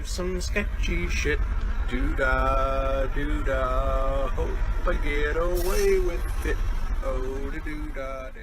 some sketchy shit. Doo-dah, doo-dah, hope I get away with it. Oh, doo-dah, day.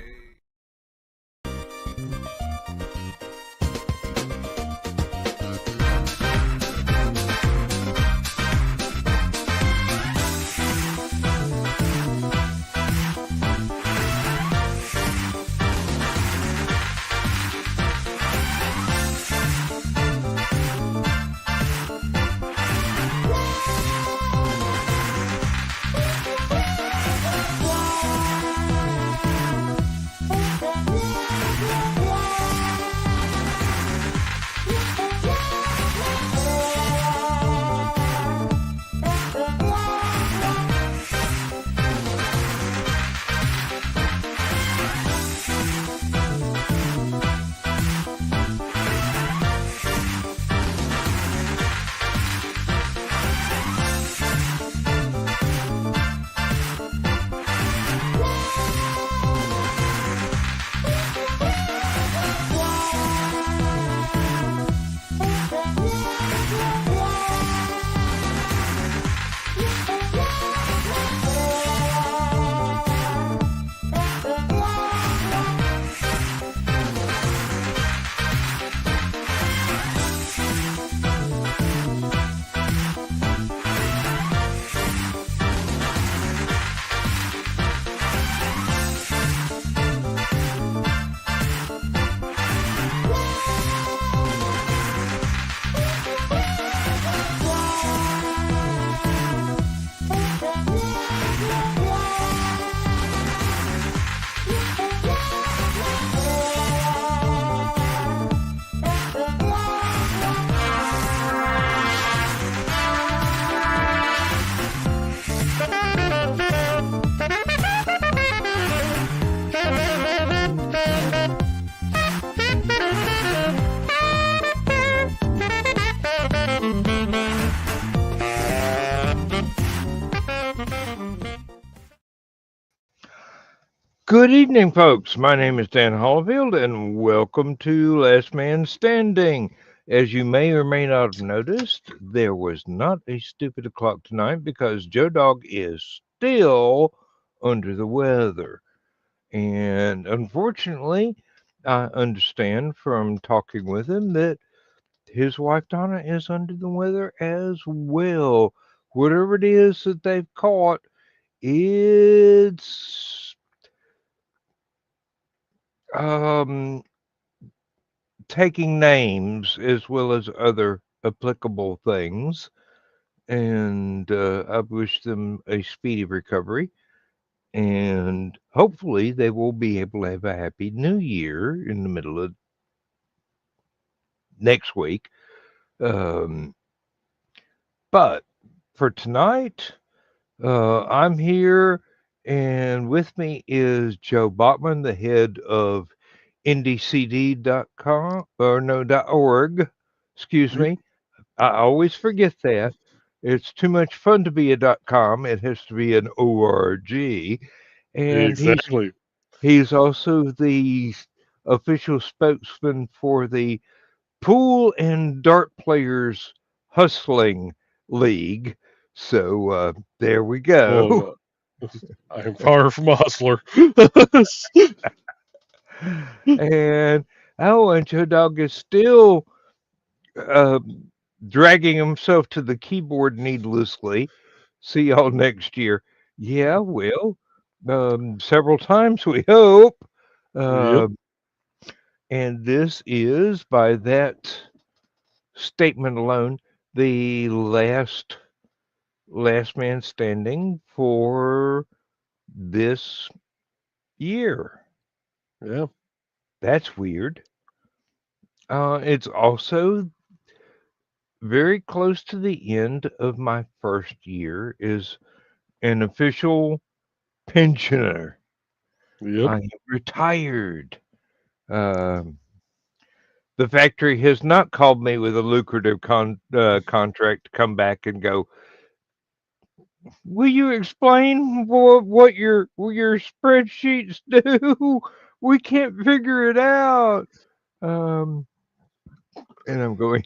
Good evening, folks. My name is Dan Hollifield, and welcome to Last Man Standing. As you may or may not have noticed, there was not a stupid o'clock tonight because Joe Dog is still under the weather. And unfortunately, I understand from talking with him that his wife Donna is under the weather as well. Whatever it is that they've caught, it's taking names as well as other applicable things. And I wish them a speedy recovery. And hopefully they will be able to have a happy new year in the middle of next week. But for tonight, I'm here, and with me is Joe Bachman, the head of ndcd.com or no .org. Excuse me. I always forget that. It's too much fun to be a .com. It has to be an org. And Exactly. he's also the official spokesman for the Pool and Dart Players Hustling League. So there we go. Well, I am far from a hustler. And Joe Dog is still dragging himself to the keyboard needlessly. See y'all next year. Yeah, well, several times we hope. Yep. And this is, by that statement alone, the last man standing for this year. Yeah. That's weird. It's also very close to the end of my first year as an official pensioner. Yep. I am retired. The factory has not called me with a lucrative contract to come back and go, will you explain what your spreadsheets do? We can't figure it out. And I'm going,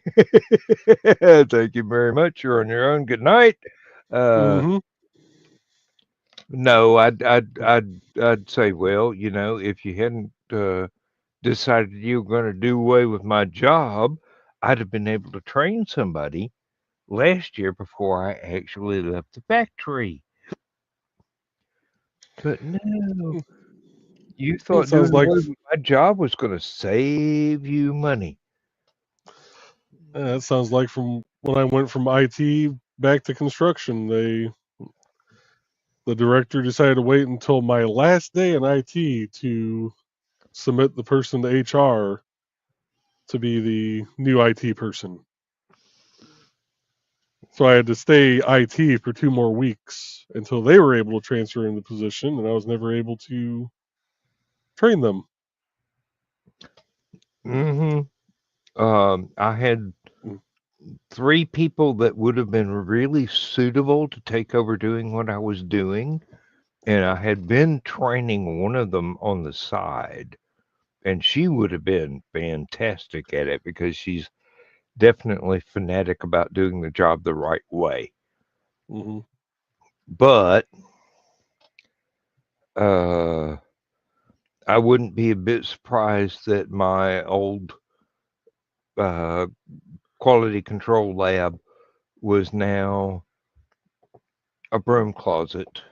thank you very much. You're on your own. Good night. Uh, Mm-hmm. no, I'd say, well, if you hadn't decided you were going to do away with my job, I'd have been able to train somebody last year before I actually left the factory. But no, you It thought sounds doing like away with my job was going to save you money. it sounds like from when I went from IT back to construction, the director decided to wait until my last day in IT to submit the person to HR to be the new IT person. So I had to stay IT for 2 more weeks until they were able to transfer in the position, and I was never able to train them. Hmm. I had Mm. 3 people that would have been really suitable to take over doing what I was doing, and I had been training one of them on the side, and she would have been fantastic at it because she's definitely fanatic about doing the job the right way. Mm-hmm. But uh, I wouldn't be a bit surprised that my old uh, quality control lab was now a broom closet.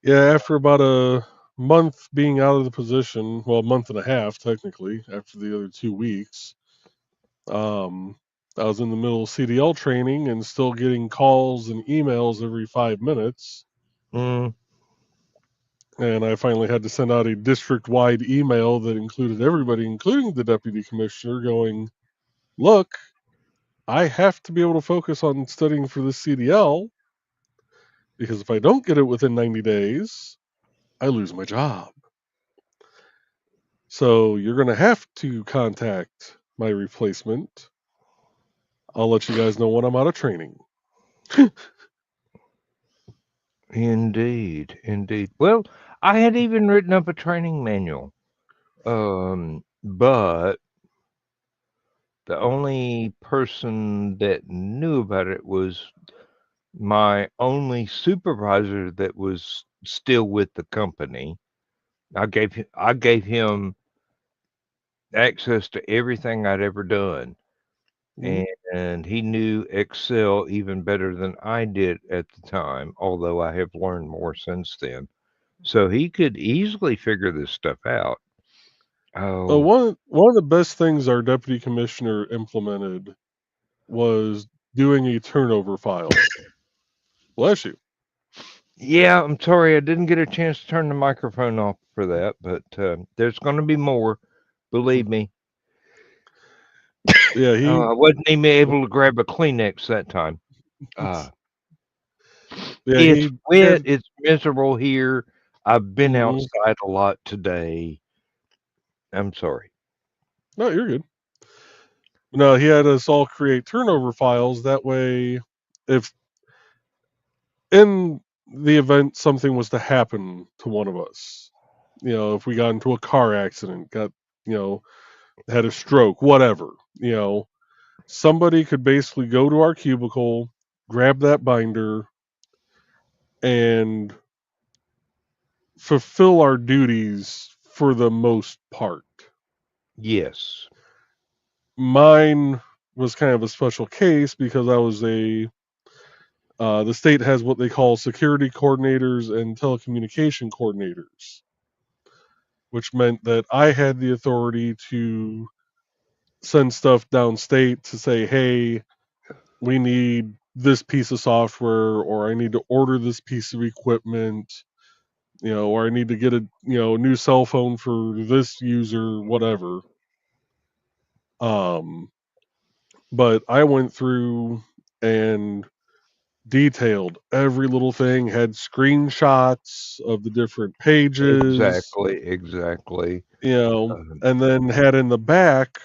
Yeah, after about a month being out of the position, well, a month and a half technically, after the other 2 weeks, um, I was in the middle of CDL training and still getting calls and emails every 5 minutes. Mm, And I finally had to send out a district wide email that included everybody, including the deputy commissioner, going, look, I have to be able to focus on studying for the CDL because if I don't get it within 90 days, I lose my job. So you're going to have to contact my replacement. I'll let you guys know when I'm out of training. indeed, indeed. Well, I had even written up a training manual, but the only person that knew about it was my only supervisor that was still with the company. I gave him access to everything I'd ever done, Mhm. and he knew Excel even better than I did at the time, although I have learned more since then. So he could easily figure this stuff out. Oh, One of the best things our deputy commissioner implemented was doing a turnover file. Bless you. yeah, I'm sorry I didn't get a chance to turn the microphone off for that, but there's going to be more, believe me. Yeah, I wasn't even able to grab a Kleenex that time. Uh, yeah, it's he wet, had. it's miserable here. I've been Mhm. outside a lot today. I'm sorry. No, you're good. No, he had us all create turnover files. That way, if in the event something was to happen to one of us, if we got into a car accident, you know, had a stroke, whatever, somebody could basically go to our cubicle, grab that binder, and fulfill our duties for the most part. Yes. Mine was kind of a special case because I was the state has what they call security coordinators and telecommunication coordinators, which meant that I had the authority to send stuff downstate to say, hey, we need this piece of software, or I need to order this piece of equipment, or I need to get a new cell phone for this user, whatever. Um, but I went through and detailed every little thing, had screenshots of the different pages, Exactly, exactly. Um, and then had in the back,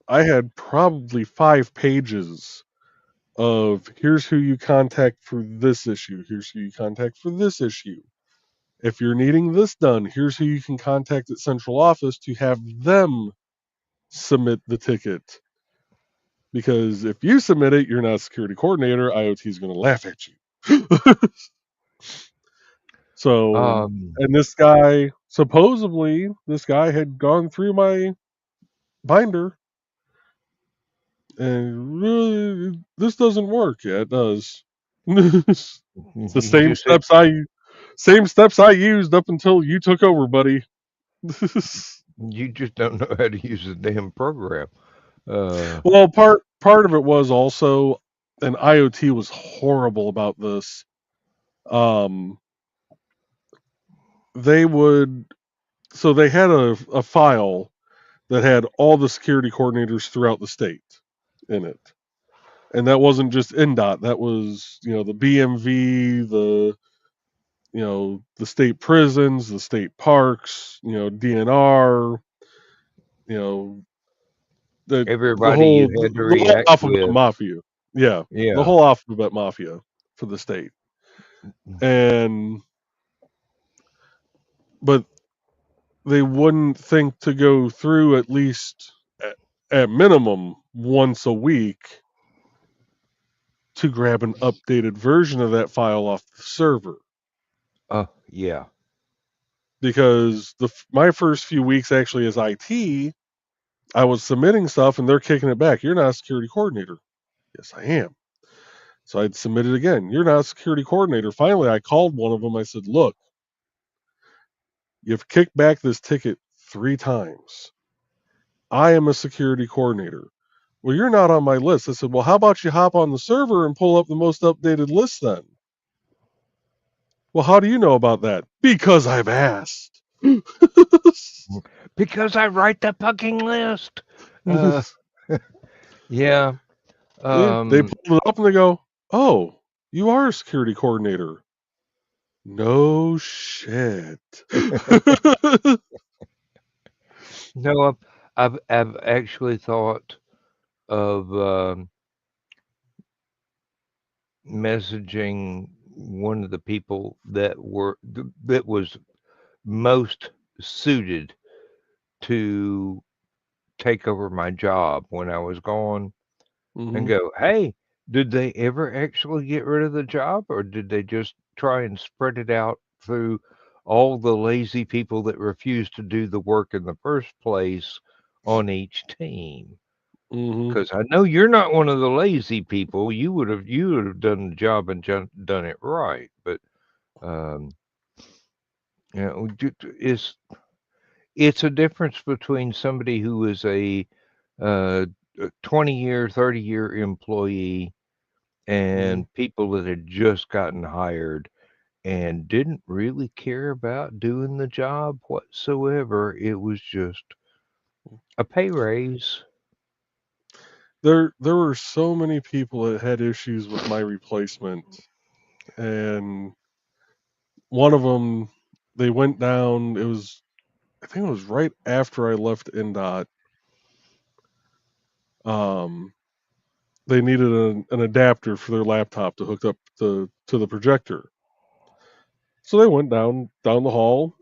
I had probably 5 pages of here's who you contact for this issue, here's who you contact for this issue. If you're needing this done, here's who you can contact at central office to have them submit the ticket. Because if you submit it, you're not a security coordinator. IoT is going to laugh at you. So, and this guy, supposedly, this guy had gone through my binder, and really, this doesn't work. Yeah, it does. It's the same steps I used up until you took over, buddy. You just don't know how to use the damn program. Well, part of it was also, and IoT was horrible about this. They would, so they had a file that had all the security coordinators throughout the state in it, and that wasn't just NDOT. That was the BMV, the state prisons, the state parks, DNR, the Everybody whole you had to the whole react alphabet with. mafia. Yeah, the Yeah. whole alphabet mafia for the state. But they wouldn't think to go through at least at minimum once a week to grab an updated version of that file off the server. Yeah. Because my first few weeks actually as IT, I was submitting stuff and they're kicking it back. You're not a security coordinator. Yes, I am. So I'd submit it again. You're not a security coordinator. Finally, I called one of them. I said, look, you've kicked back this ticket 3 times. I am a security coordinator. Well, you're not on my list. I said, well, how about you hop on the server and pull up the most updated list then? Well, how do you know about that? Because I've asked. Because I write the fucking list. Yeah. They pulled it up and they go, oh, you are a security coordinator. No shit. No, I've actually thought of messaging one of the people that was most suited to take over my job when I was gone and go, hey, did they ever actually get rid of the job, or did they just try and spread it out through all the lazy people that refused to do the work in the first place on each team? Because I know you're not one of the lazy people. You would have done the job and done it right. But it's a difference between somebody who is a 20-year, 30-year employee and people that had just gotten hired and didn't really care about doing the job whatsoever. It was just a pay raise. There were so many people that had issues with my replacement, and one of them, they went down. I think it was right after I left NDOT. They needed an adapter for their laptop to hook up to the projector. So they went down the hall,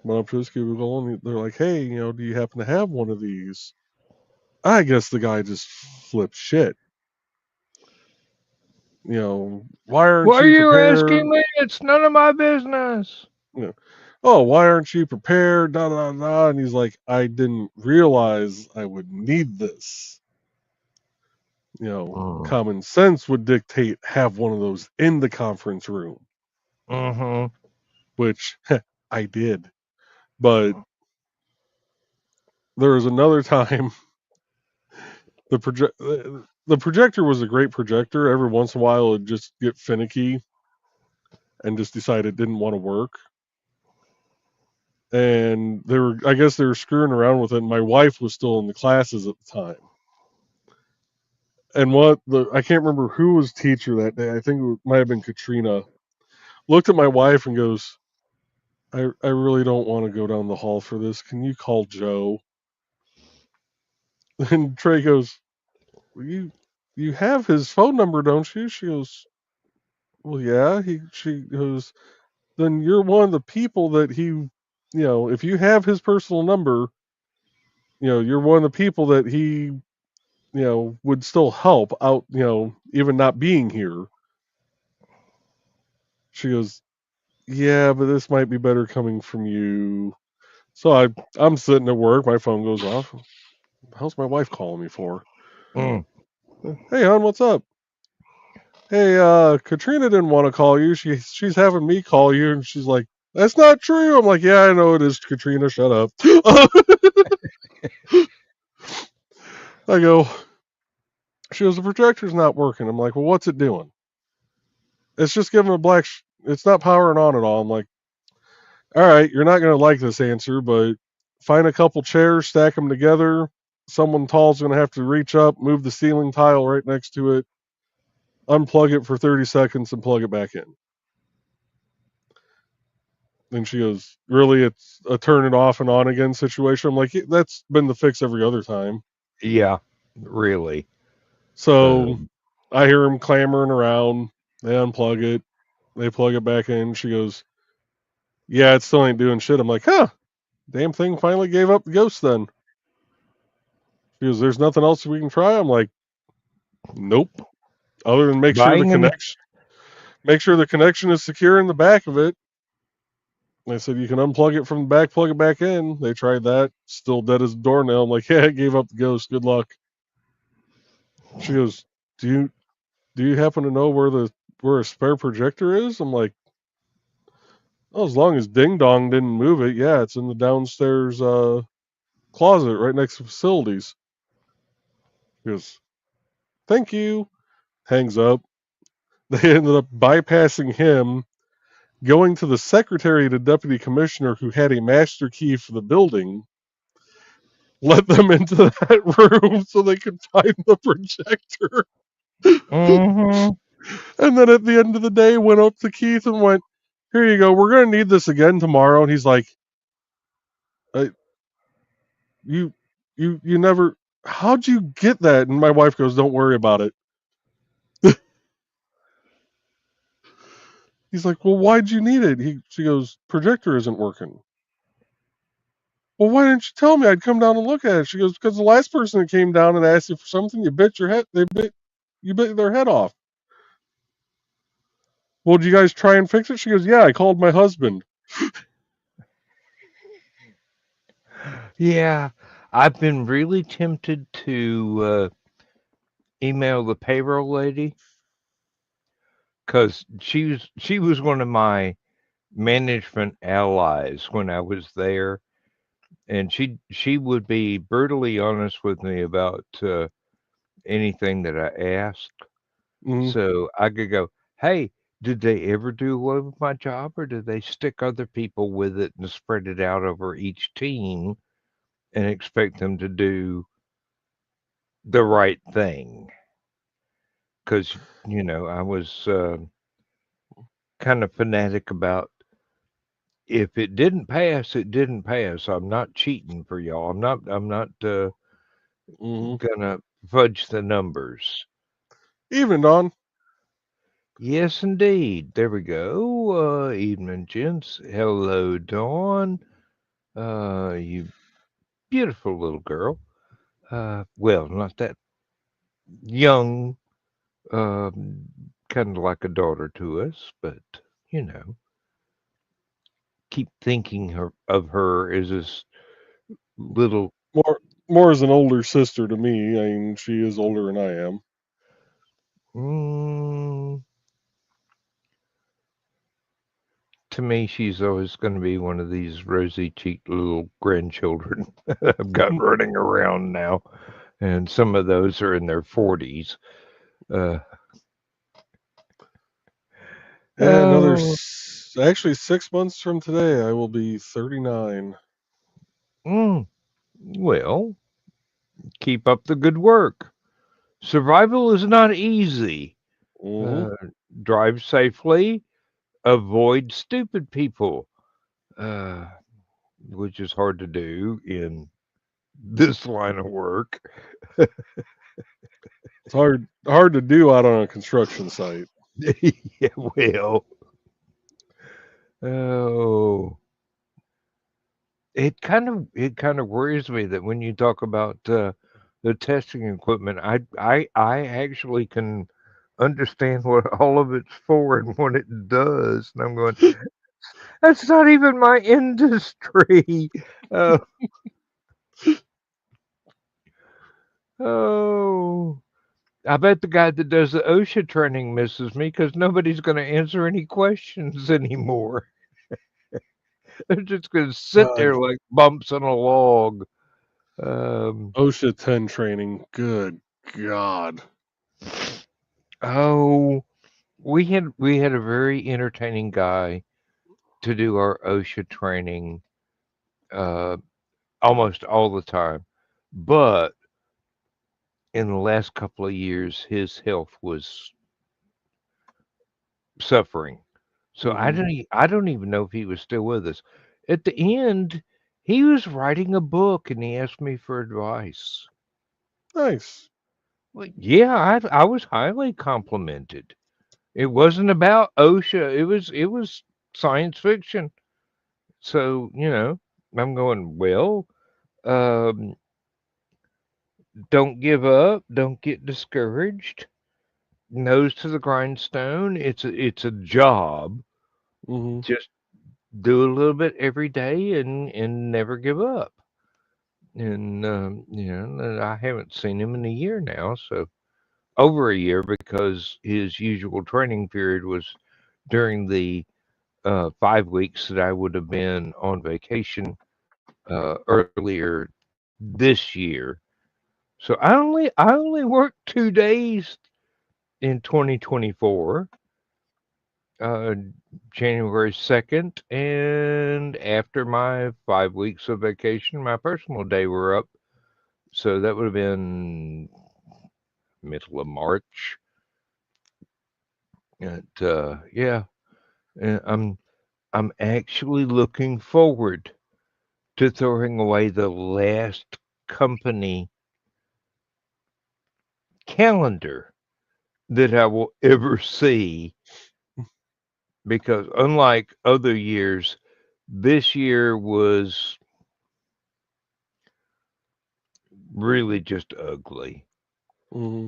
went up to his cubicle, and they're like, "Hey, do you happen to have one of these?" I guess the guy just flipped shit. Why aren't Why are you you prepared? asking me? It's none of my business. Oh, why aren't you prepared? Da da da. And he's like, I didn't realize I would need this. Common sense would dictate have one of those in the conference room. Which I did. But there was another time the projector was a great projector. Every once in a while it'd just get finicky and just decide it didn't want to work. And I guess they were screwing around with it. And my wife was still in the classes at the time. And I can't remember who was teacher that day. I think it might have been Katrina. Looked at my wife and goes, I really don't want to go down the hall for this. Can you call Joe? And Trey goes, well, you have his phone number, don't you? She goes, well, yeah. She goes, then you're one of the people that he, if you have his personal number, you're one of the people that he, would still help out, even not being here. She goes, yeah, but this might be better coming from you. So I'm sitting at work, my phone goes off. How's my wife calling me for? Mm. Hey, hon, what's up? Hey, Katrina didn't want to call you. She's having me call you, and she's like, that's not true. I'm like, yeah, I know it is, Katrina. Shut up. I go, she goes, the projector's not working. I'm like, well, what's it doing? It's just giving a black, it's not powering on at all. I'm like, all right, you're not going to like this answer, but find a couple chairs, stack them together. Someone tall's going to have to reach up, move the ceiling tile right next to it, unplug it for 30 seconds, and plug it back in. And she goes, really, it's a turn it off and on again situation? I'm like, that's been the fix every other time. Yeah, really. So I hear them clamoring around. They unplug it. They plug it back in. She goes, yeah, it still ain't doing shit. I'm like, huh, damn thing finally gave up the ghost then. She goes, there's nothing else we can try? I'm like, nope. Other than make sure the connection is secure in the back of it. They said you can unplug it from the back, plug it back in. They tried that, still dead as a doornail. I'm like, yeah, it gave up the ghost. Good luck. She goes, do you happen to know where a spare projector is? I'm like, oh, as long as Ding Dong didn't move it, yeah, it's in the downstairs closet right next to facilities. She goes, thank you. Hangs up. They ended up bypassing him, going to the secretary to deputy commissioner who had a master key for the building, let them into that room so they could find the projector. Mm-hmm. And then at the end of the day, went up to Keith and went, here you go. We're going to need this again tomorrow. And he's like, you never, how'd you get that? And my wife goes, don't worry about it. He's like, well, why'd you need it? She goes, projector isn't working. Well, why didn't you tell me? I'd come down and look at it. She goes, because the last person that came down and asked you for something, you bit their head off. Well, did you guys try and fix it? She goes, yeah, I called my husband. Yeah, I've been really tempted to email the payroll lady because she was one of my management allies when I was there, and she would be brutally honest with me about anything that I asked. Mm-hmm. So I could go, hey, did they ever do away with my job, or did they stick other people with it and spread it out over each team and expect them to do the right thing? Because, I was kind of fanatic about if it didn't pass, it didn't pass. I'm not cheating for y'all. I'm not Mm-hmm. gonna fudge the numbers. Evening, Don. Yes, indeed. There we go. Evening, gents. Hello, Dawn. You beautiful little girl. Well, not that young. Kind of like a daughter to us, but you know, keep thinking of her as this little. More as an older sister to me. I mean, she is older than I am. Mm, to me, she's always going to be one of these rosy-cheeked little grandchildren I've got running around now, and some of those are in their 40s. Uh, Yeah, oh, actually 6 months from today, I will be 39. mm, well, keep up the good work. Survival is not easy. Mm-hmm. Uh, drive safely, avoid stupid people, uh, which is hard to do in this line of work. It's hard to do out on a construction site. Yeah, well, Oh, it kind of worries me that when you talk about the testing equipment, I actually can understand what all of it's for and what it does, and I'm going, that's not even my industry. Uh, oh, I bet the guy that does the OSHA training misses me because nobody's going to answer any questions anymore. They're just going to sit God, there like bumps on a log. Um, OSHA 10 training. Good God. oh, we had a very entertaining guy to do our OSHA training uh, almost all the time, but in the last couple of years, his health was suffering. So I Hmm. don't I don't even know if he was still with us. At the end, he was writing a book and he asked me for advice. Nice. Well, yeah, I was highly complimented. It wasn't about OSHA. It was science fiction. So, I'm going, well, um, don't give up, don't get discouraged. Nose to the grindstone. It's a job. Hmm. Just do a little bit every day and never give up. And I haven't seen him in a year now, so over a year because his usual training period was during the 5 weeks that I would have been on vacation earlier this year. So I only worked 2 days in 2024, uh, January 2nd, and after my 5 weeks of vacation, my personal day were up. So that would have been middle of March. And yeah, and I'm actually looking forward to throwing away the last company calendar that I will ever see because unlike other years, this year was really just ugly. Hmm.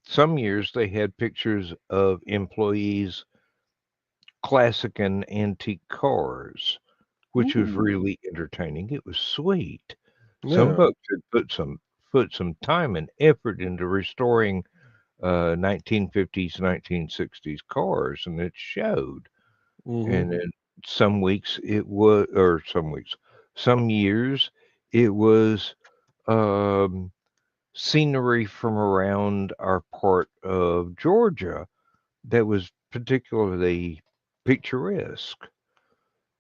Some years they had pictures of employees classic and antique cars, which was Ooh. really entertaining. It was sweet. Some Yeah. folks had put some time and effort into restoring 1950s, 1960s cars, and it showed. Hmm. And then some weeks it was, or some years it was um, scenery from around our part of Georgia that was particularly picturesque.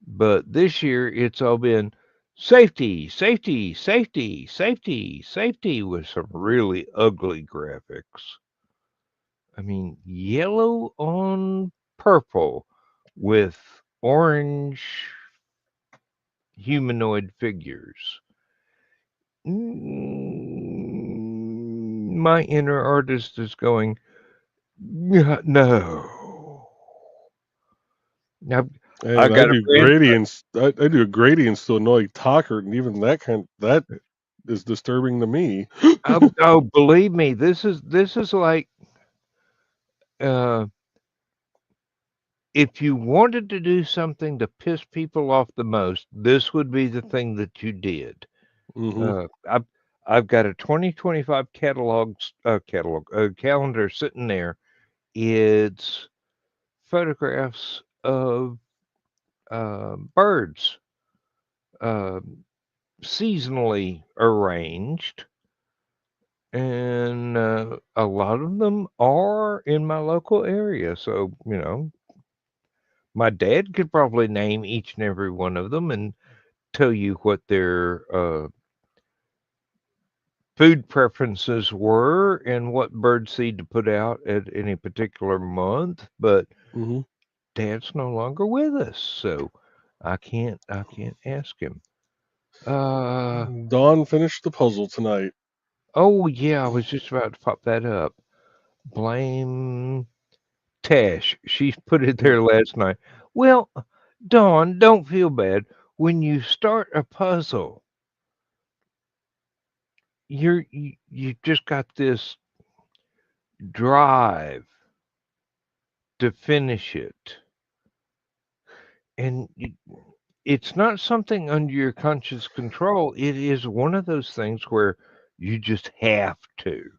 But this year it's all been safety, safety, safety, safety, safety with some really ugly graphics. I mean, yellow on purple with orange humanoid figures. My inner artist is going, "Yeah, no. I've, I And I got a do grandson. gradients. I do gradients to annoy Talker, and even that is disturbing to me. Oh, believe me, this is like uh, if you wanted to do something to piss people off the most, this would be the thing that you did. Hmm. I've got a 2025 calendar sitting there. It's photographs of birds, uh, seasonally arranged, and a lot of them are in my local area. So my dad could probably name each and every one of them and tell you what their food preferences were and what bird seed to put out at any particular month. But Hmm. Dad's no longer with us, so I can't ask him. Uh Dawn finished the puzzle tonight. oh yeah, I was just about to pop that up. Blame Tash. She put it there last night. Well, Dawn, don't feel bad. When you start a puzzle, you just got this drive to finish it, and it's not something under your conscious control. It is one of those things where you just have to.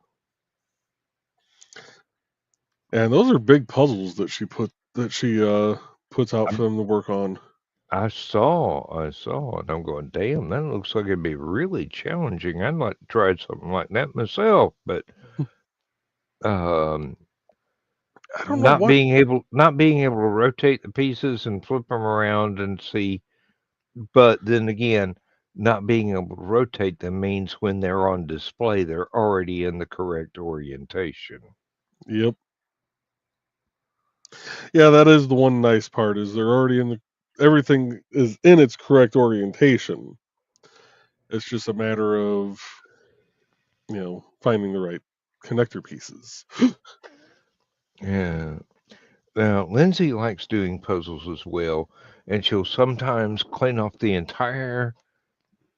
And those are big puzzles that she puts out I'm, for them to work on. I saw, and I'm going, damn, that looks like it'd be really challenging. I'd like to try something like that myself, but um, I don't know what. not being able to rotate the pieces and flip them around and see. But then again, not being able to rotate them means when they're on display, they're already in the correct orientation. Yep. Yeah, that is the one nice part is they're already in the everything is in its correct orientation. It's just a matter of finding the right connector pieces. Yeah. Now, Lindsay likes doing puzzles as well, and she'll sometimes clean off the entire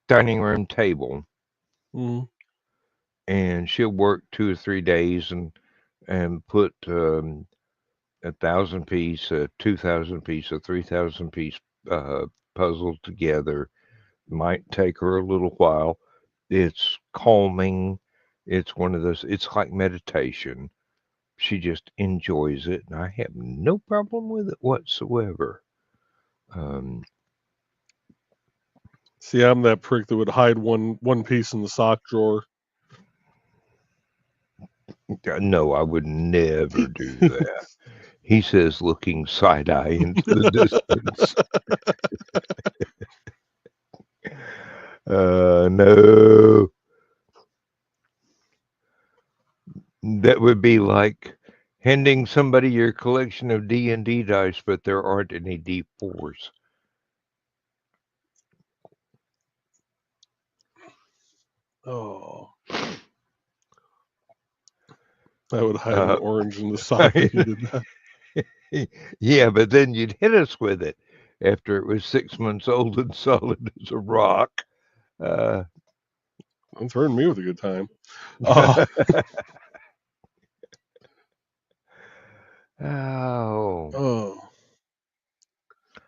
dining room table, Mm. and she'll work 2 or 3 days and put 1,000 piece, 2,000 piece, a 3,000 piece uh, puzzle together. Might take her a little while. It's calming. It's one of those. It's like meditation. She just enjoys it, and I have no problem with it whatsoever. Um, See, I'm that prick that would hide one piece in the sock drawer. no, I would never do that. He says, looking side eye into the distance. No, that would be like handing somebody your collection of D&D dice, but there aren't any D4s. Oh, I would hide an Uh, orange in the sock if you did that. yeah, but then you'd hit us with it after it was 6 months old and solid as a rock. Uh, Don't threaten me with a good time. Oh, oh. oh,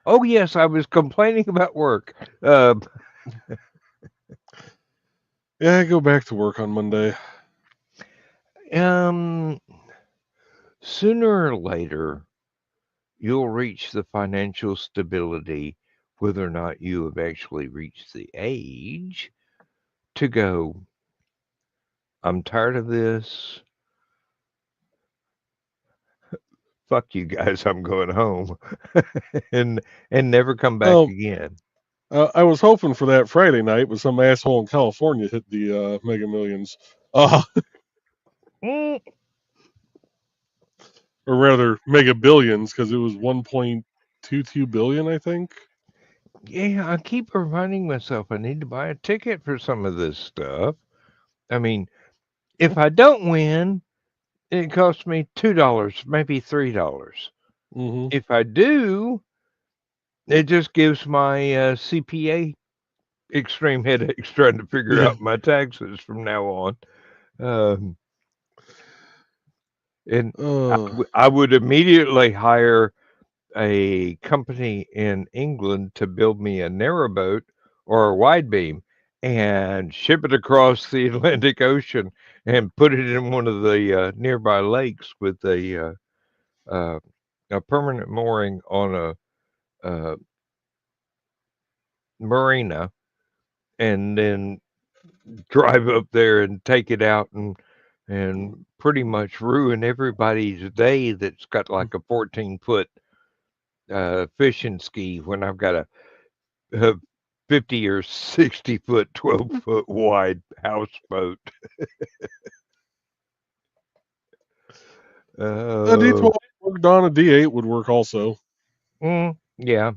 Oh, yes, I was complaining about work. Uh, yeah, I go back to work on Monday. um, sooner or later, you'll reach the financial stability, whether or not you have actually reached the age to go, I'm tired of this. Fuck you guys, I'm going home. and and never come back Um, again. I was hoping for that Friday night, but some asshole in California hit the Mega Millions. Uh, Mm, or rather, Mega Billions, because it was 1.22 billion, I think. yeah, I keep reminding myself I need to buy a ticket for some of this stuff. I mean, if I don't win, it costs me $2, maybe $3. Mm-hmm. If I do, it just gives my CPA extreme headaches trying to figure Yeah. out my taxes from now on. Um, and Uh, I would immediately hire a company in England to build me a narrowboat or a wide beam and ship it across the Atlantic Ocean and put it in one of the nearby lakes with uh, a permanent mooring on a marina, and then drive up there and take it out and pretty much ruin everybody's day that's got like a 14-foot fishing ski when I've got a 50 or 60-foot, 12-foot wide houseboat. a Uh, D12 worked on, a D8 would work also. yeah.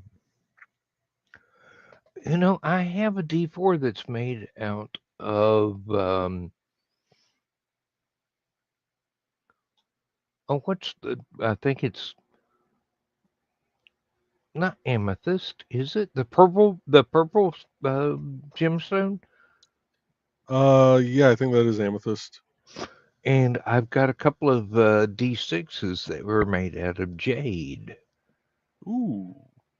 I have a D4 that's made out of, I think it's not amethyst, is it? The purple gemstone? Yeah, I think that is amethyst. And I've got a couple of D6s that were made out of jade. Ooh.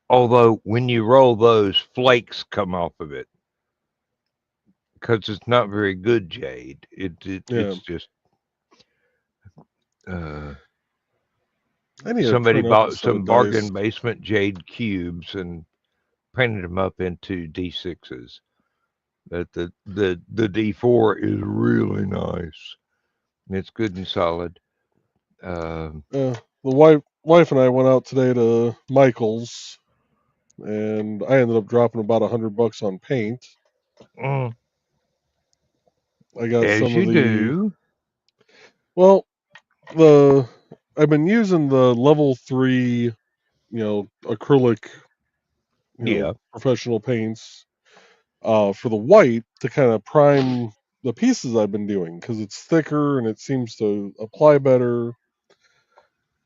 Although when you roll those, flakes come off of it because it's not very good jade. Yeah. It's just uh, I need to somebody print up a bought set of some dice. bargain basement jade cubes and painted them up into D6s. But the D4 is really nice. It's good and solid. Um, The wife and I went out today to Michael's, and I ended up dropping about $100 on paint. mm, I got as some of you the do. well, the I've been using the level 3, acrylic, Yeah. professional paints for the white to kind of prime the pieces I've been doing because it's thicker and it seems to apply better.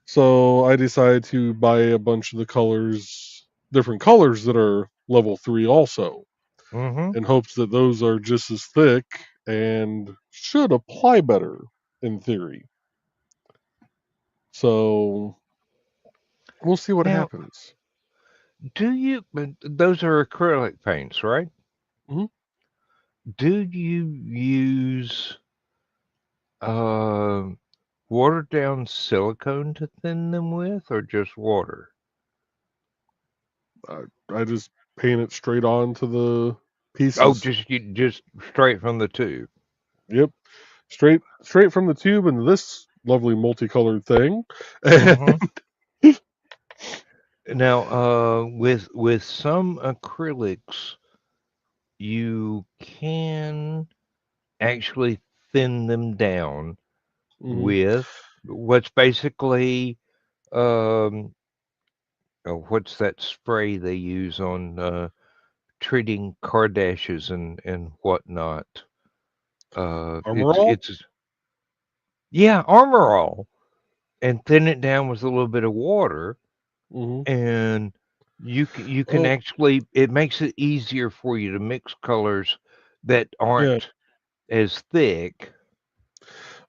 So I decided to buy a bunch of the different colors that are level 3 also, Mm-hmm. in hopes that those are just as thick and should apply better in theory. So we'll see what Now, happens. but those are acrylic paints, right? Mhm. Do you use uh, watered down silicone to thin them with, or just water? I just paint it straight onto the Oh, pieces. just straight from the tube. Yep, straight from the tube into this lovely multicolored thing. Mm-hmm. Now, with some acrylics, you can actually thin them down Mhm. with what's basically what's that spray they use on treating car dashes and whatnot. Armor all. It's yeah, Armor All, and thin it down with a little bit of water, Mhm. and you can Oh, actually it makes it easier for you to mix colors that yeah. aren't as thick.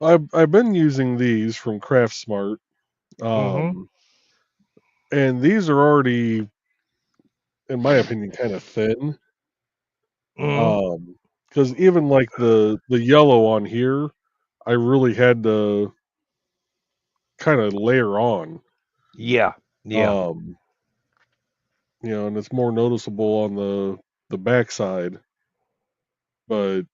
I've been using these from Craft Smart, Mm-hmm. um, and these are already, in my opinion, kind of thin. Mm-hmm. Because even like the yellow on here, I really had to kind of layer on. Yeah, yeah, Um, and it's more noticeable on the backside. But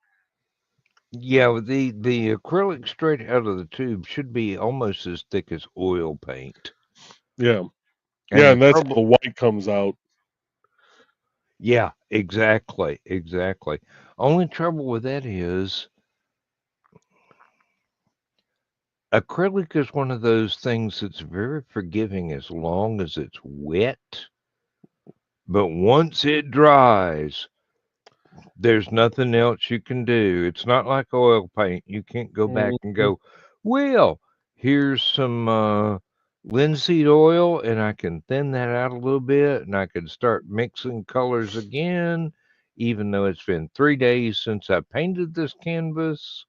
yeah. The acrylic straight out of the tube should be almost as thick as oil paint. yeah, And yeah, the and that's how trouble, the white comes out. yeah, exactly, exactly. Only trouble with that is acrylic is one of those things that's very forgiving as long as it's wet, but once it dries, there's nothing else you can do. It's not like oil paint. You can't go back and Mhm. go, well, here's some linseed oil, and I can thin that out a little bit, and I can start mixing colors again, even though it's been 3 days since I painted this canvas.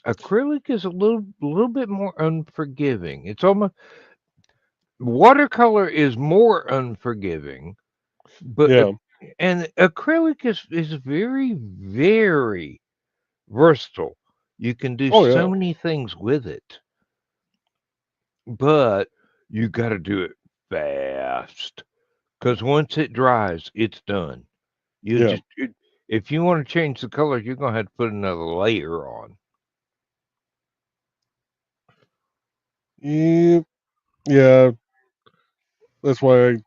Acrylic is a little bit more unforgiving. It's almost watercolor is more unforgiving, but Yeah. and acrylic is very very versatile. You can do Oh so yeah. many things with it, but you got to do it fast because once it dries, it's done. You Yeah. just if you want to change the color, you're gonna have to put another layer on. Yep. Yeah. That's why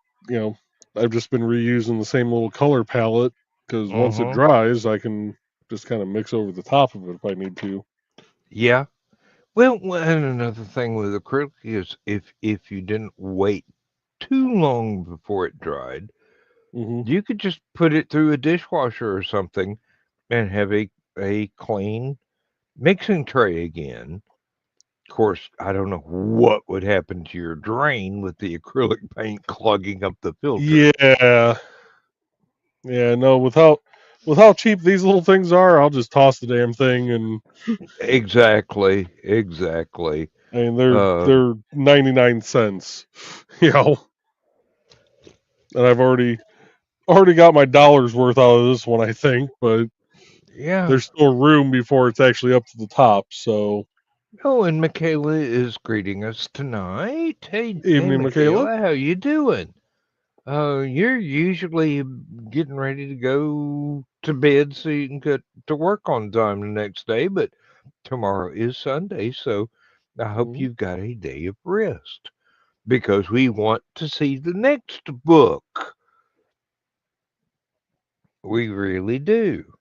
I've just been reusing the same little color palette because once it Mm-hmm. dries, I can just kind of mix over the top of it if I need to. Yeah. Well, and another thing with acrylic is if you didn't wait too long before it dried, Hmm. you could just put it through a dishwasher or something and have a clean mixing tray again. course, I don't know what would happen to your drain with the acrylic paint clogging up the filter. Yeah. Yeah, no, with how cheap these little things are, I'll just toss the damn thing, and Exactly, exactly. I mean Uh, they're 99 cents. You know, and I've already got my dollar's worth out of this one, I think, but yeah. there's still room before it's actually up to the top. So, Oh, and Michaela is greeting us tonight. Hey, evening, Michaela. Michaela, how you doing? You're usually getting ready to go to bed so you can get to work on time the next day, but tomorrow is Sunday, so I hope Mhm. you've got a day of rest because we want to see the next book. We really do.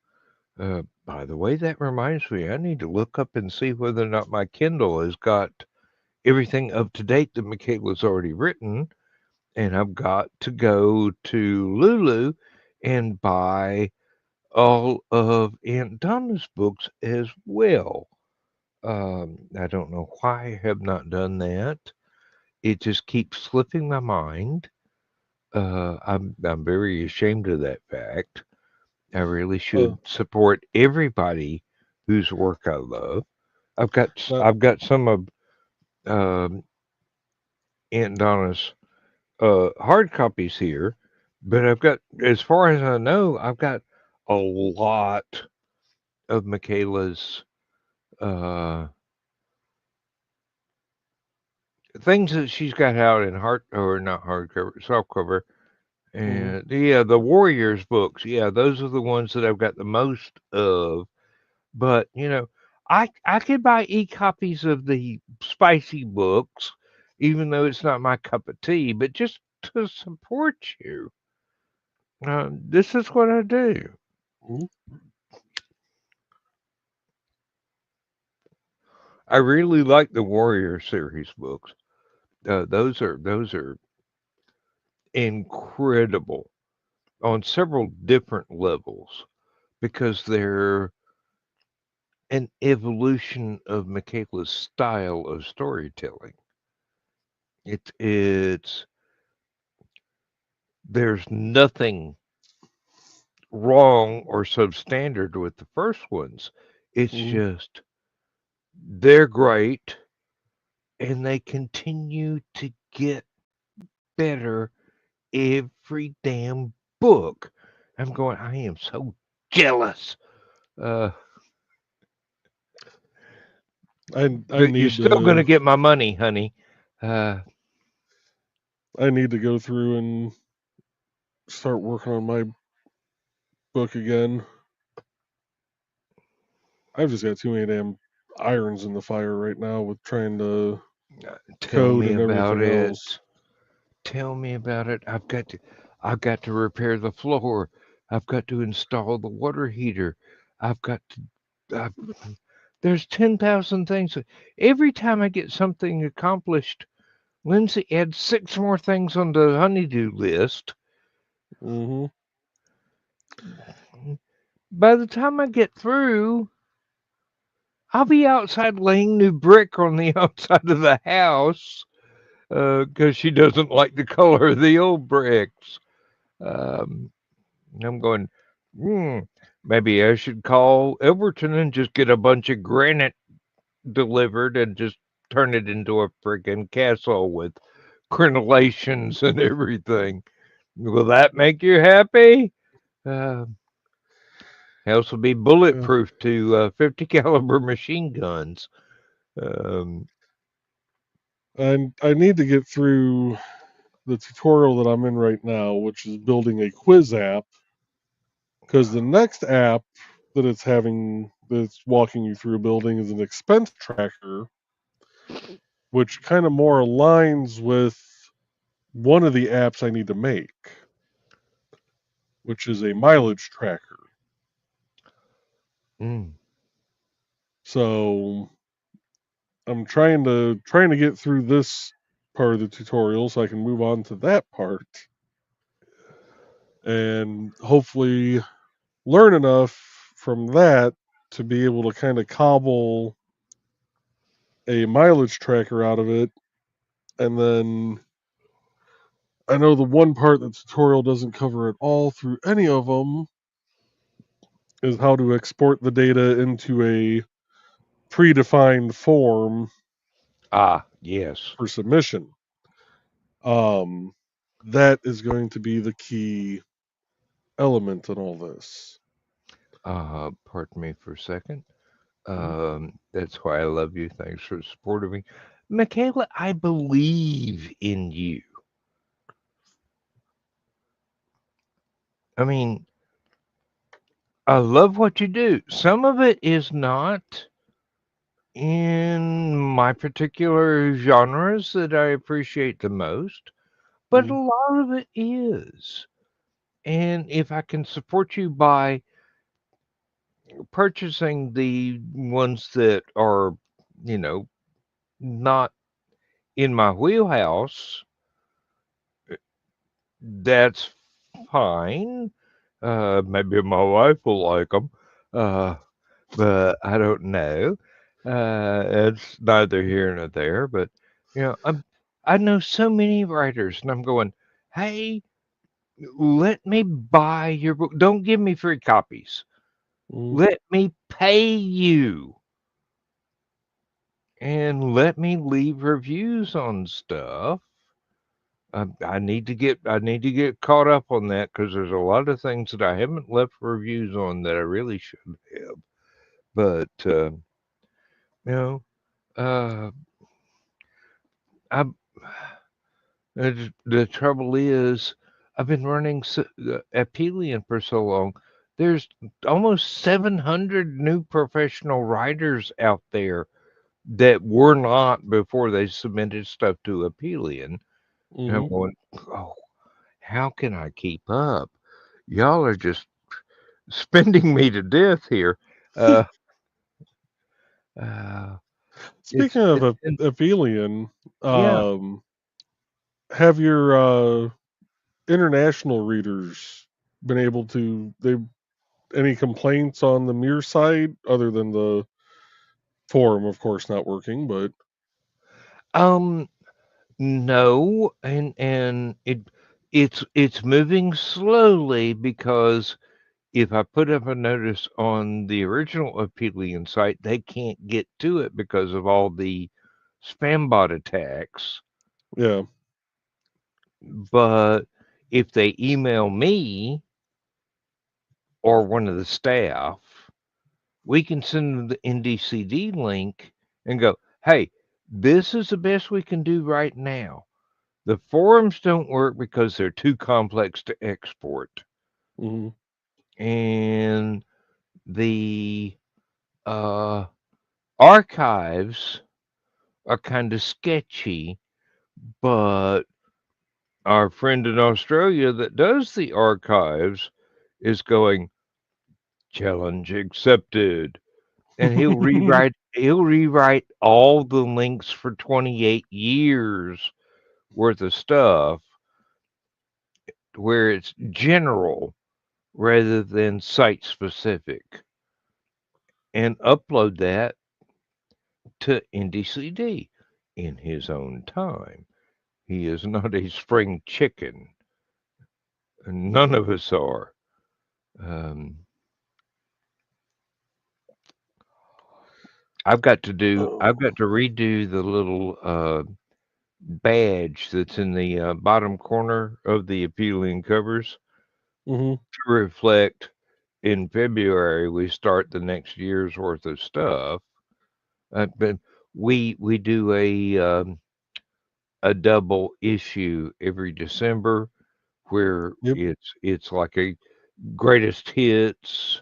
By the way, that reminds me, I need to look up and see whether or not my Kindle has got everything up to date that Michaela's already written, and I've got to go to Lulu and buy all of Aunt Donna's books as well. I don't know why I have not done that. It just keeps slipping my mind. I'm very ashamed of that fact. I really Uh, should support everybody whose work I love. not, I've got some of um, Aunt Donna's hard copies here, but I've got, as far as I know, I've got a lot of Michaela's uh, things that she's got out in hard or not hardcover, softcover, mhm. and yeah, the Warriors books. Yeah, those are the ones that I've got the most of. But I could buy e-copies of the spicy books, even though it's not my cup of tea. But just to support you, this is what I do. Mhm. I really like the Warrior series books. Those are incredible on several different levels because they're an evolution of Michaela's style of storytelling. It's there's nothing wrong or substandard with the first ones. It's Mhm. just they're great and they continue to get better every damn book. I'm going, I am so jealous. Uh, I but you're need still going to to get my money, honey. Uh, I need to go through and start working on my book again. I've just got too many damn irons in the fire right now with trying to Tell code me and about everything it. else. Tell me about it. I've got to repair the floor. I've got to install the water heater. I've got to I've, there's 10,000 things. Every time I get something accomplished, Lindsay adds 6 more things on the honeydew list. Hmm. By the time I get through, I'll be outside laying new brick on the outside of the house because she doesn't like the color of the old bricks. Um, I'm going, hmm, maybe I should call Elberton and just get a bunch of granite delivered and just turn it into a friggin' castle with crenellations and everything. Will that make you happy? Uh, House will be Yeah. bulletproof to 50 caliber machine guns. Um, And I need to get through the tutorial that I'm in right now, which is building a quiz app, because the next app that's walking you through building is an expense tracker, which kind of more aligns with one of the apps I need to make, which is a mileage tracker. mm, So I'm trying to get through this part of the tutorial so I can move on to that part and hopefully learn enough from that to be able to kind of cobble a mileage tracker out of it, and then I know the one part the tutorial doesn't cover at all through any of them is how to export the data into a predefined form Ah, yes. for submission. That is going to be the key element in all this. Pardon me for a second. Mhm. That's why I love you. Thanks for supporting me. Michaela, I believe in you. I mean, I love what you do. Some of it is not in my particular genres that I appreciate the most, but a Mhm. lot of it is. And if I can support you by purchasing the ones that are, you know, not in my wheelhouse, that's fine. Maybe my wife will like them, but I don't know. It's neither here nor there. But I know so many writers, and I'm going, hey, let me buy your book. Don't give me free copies. Mhm. Let me pay you, and let me leave reviews on stuff. I need to get caught up on that because there's a lot of things that I haven't left reviews on that I really should have. But you know, uh, I the trouble is I've been running Aphelion for so long. There's almost 700 new professional writers out there that were not before they submitted stuff to Aphelion. And I'm Mhm. going, oh, how can I keep up? Y'all are just spending me to death here. Uh, uh, Speaking of it's been, Aphelion, yeah. have your international readers been able to they any complaints on the Mir side other than the forum, of course, not working? But Um, no, and it's moving slowly because if I put up a notice on the original Aphelion site, they can't get to it because of all the spam bot attacks. yeah, But if they email me or one of the staff, we can send them the NDCD link and go, hey, this is the best we can do right now. The forums don't work because they're too complex to export. hmm And the uh, archives are kind of sketchy, but our friend in Australia that does the archives is going, challenge accepted. And he'll rewrite all the links for 28 years worth of stuff where it's general rather than site specific and upload that to NDCD in his own time. He is not a spring chicken. None of us are. Um, I've got to redo the little badge that's in the bottom corner of the appealing covers hmm to reflect in February we start the next year's worth of stuff. But we do a double issue every December where yep. it's like a greatest hits,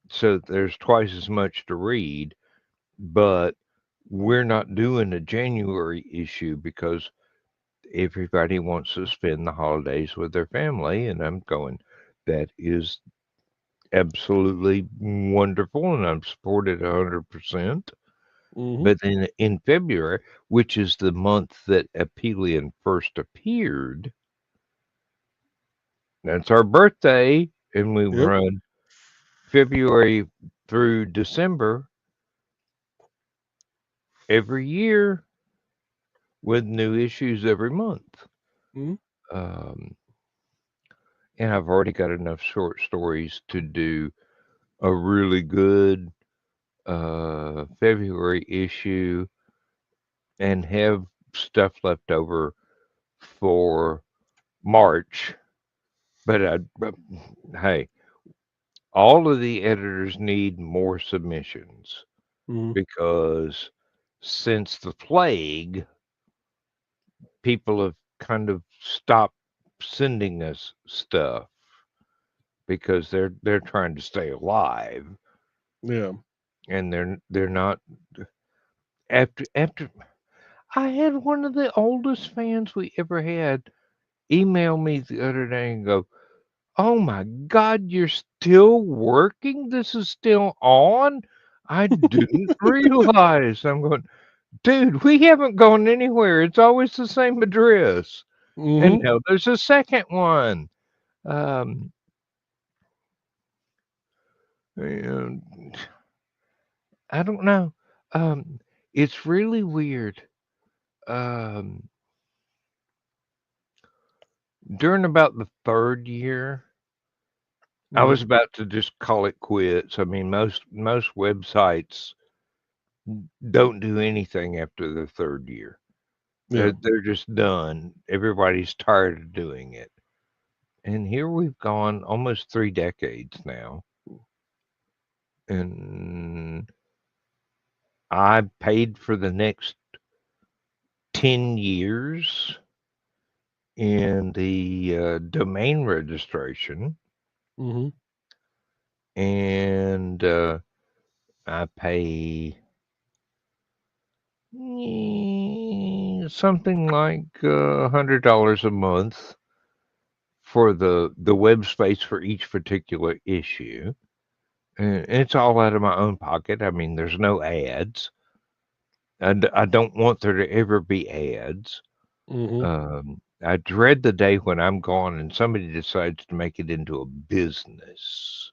so there's twice as much to read, but we're not doing a January issue because everybody wants to spend the holidays with their family, and I'm going, that is absolutely wonderful, and I'm supported 100%. hmm But then in February, which is the month that Aphelion first appeared, that's our birthday, and we Yep. run February through December. every year with new issues every month. Mhm. Um, and I've already got enough short stories to do a really good February issue and have stuff left over for March. But hey, all of the editors need more submissions Mhm. because since the plague, people have kind of stopped sending us stuff because they're trying to stay alive Yeah. and they're not after I had one of the oldest fans we ever had email me the other day and go, "Oh my God, you're still working? This is still on? I didn't realize." I'm going, "Dude, we haven't gone anywhere. It's always the same address." And Mhm. now there's a second one. Um, and I don't know. It's really weird. Um, during about the third year, I Mhm. was about to just call it quits. I mean, most websites don't do anything after the third year. Yeah. They're just done. Everybody's tired of doing it. And here we've gone almost 3 decades now. And I paid for the next 10 years in the domain registration. Mhm. And I pay something like $100 a month for the web space for each particular issue. And it's all out of my own pocket. I mean, there's no ads. I don't want there to ever be ads. Mhm. I dread the day when I'm gone and somebody decides to make it into a business.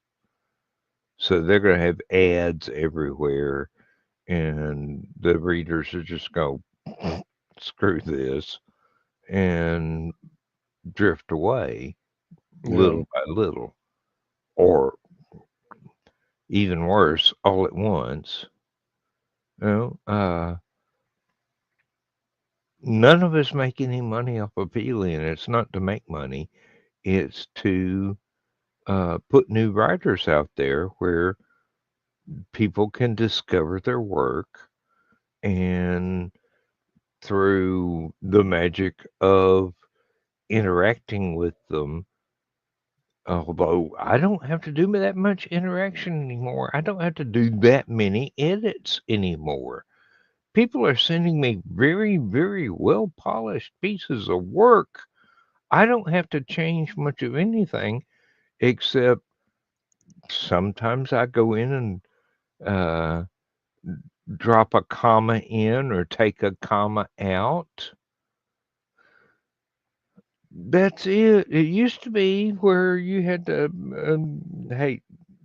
So they're going to have ads everywhere, and the readers are just going, screw this, and drift away Yeah. little by little, or even worse, all at once. You know, none of us make any money off of Aphelion. It's not to make money. It's to put new writers out there where people can discover their work and through the magic of interacting with them. Although I don't have to do that much interaction anymore. I don't have to do that many edits anymore. People are sending me very, very well polished pieces of work. I don't have to change much of anything except sometimes I go in and uh, drop a comma in or take a comma out. That's it. It used to be where you had to, hey,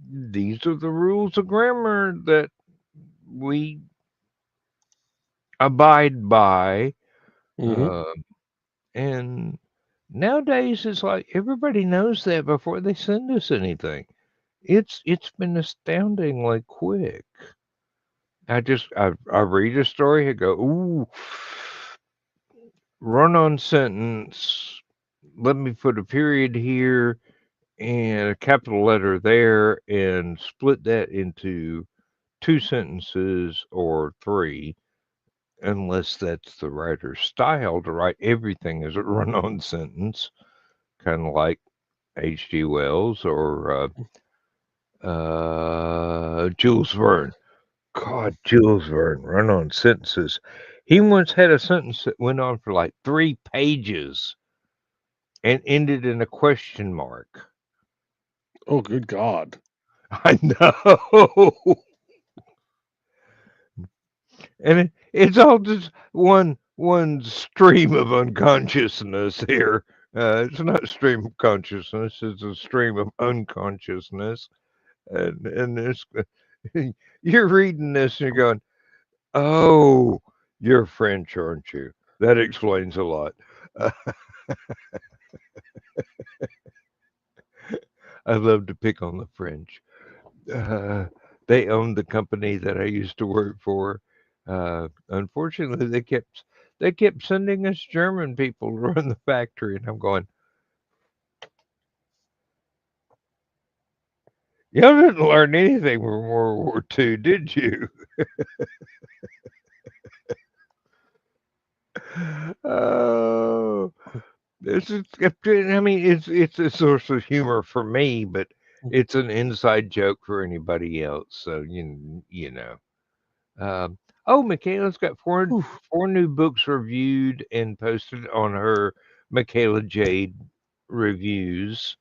these are the rules of grammar that we abide by. Mhm. Uh, and nowadays, it's like everybody knows that before they send us anything. It's been astoundingly quick. I read a story, I go, ooh, run on sentence. Let me put a period here and a capital letter there and split that into two sentences or three, unless that's the writer's style to write everything as a run on sentence, kind of like H.G. Wells or Jules Verne. God, Jules Verne, run on sentences. He once had a sentence that went on for like 3 pages and ended in a question mark. Oh, good God. I know. And it's all just one stream of unconsciousness here. It's not a stream of consciousness; it's a stream of unconsciousness. And it's you're reading this and you're going, Oh, you're French, aren't you? That explains a lot. Uh, I love to pick on the French. Uh, they owned the company that I used to work for. Unfortunately, they kept sending us German people to run the factory, and I'm going, y'all didn't learn anything from World War II, did you? Oh, this is. I mean, it's a source of humor for me, but it's an inside joke for anybody else. So you know. Um, oh, Michaela's got Whew. four new books reviewed and posted on her Michaela Jade reviews.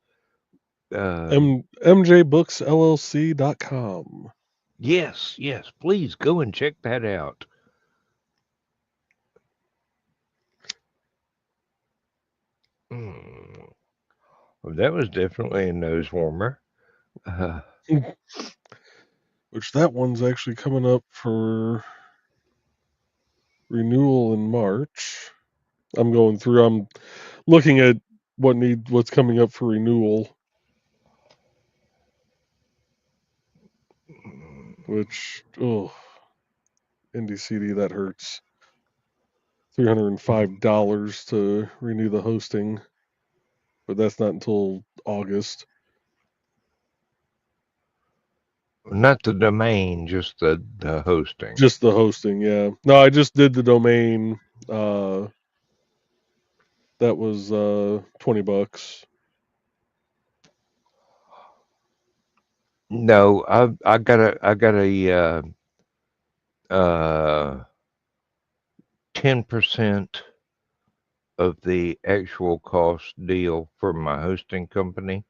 Um, MJBooksLLC.com. yes, please go and check that out. Mm, well, that was definitely a nose warmer. Uh, Which that one's actually coming up for renewal in March. I'm looking at what's coming up for renewal, which indie CD that hurts. $305 to renew the hosting, but that's not until August. not the domain, just the hosting. Just the hosting, yeah. No, I just did the domain. Uh, that was $20. No, I got a 10% of the actual cost deal for my hosting company,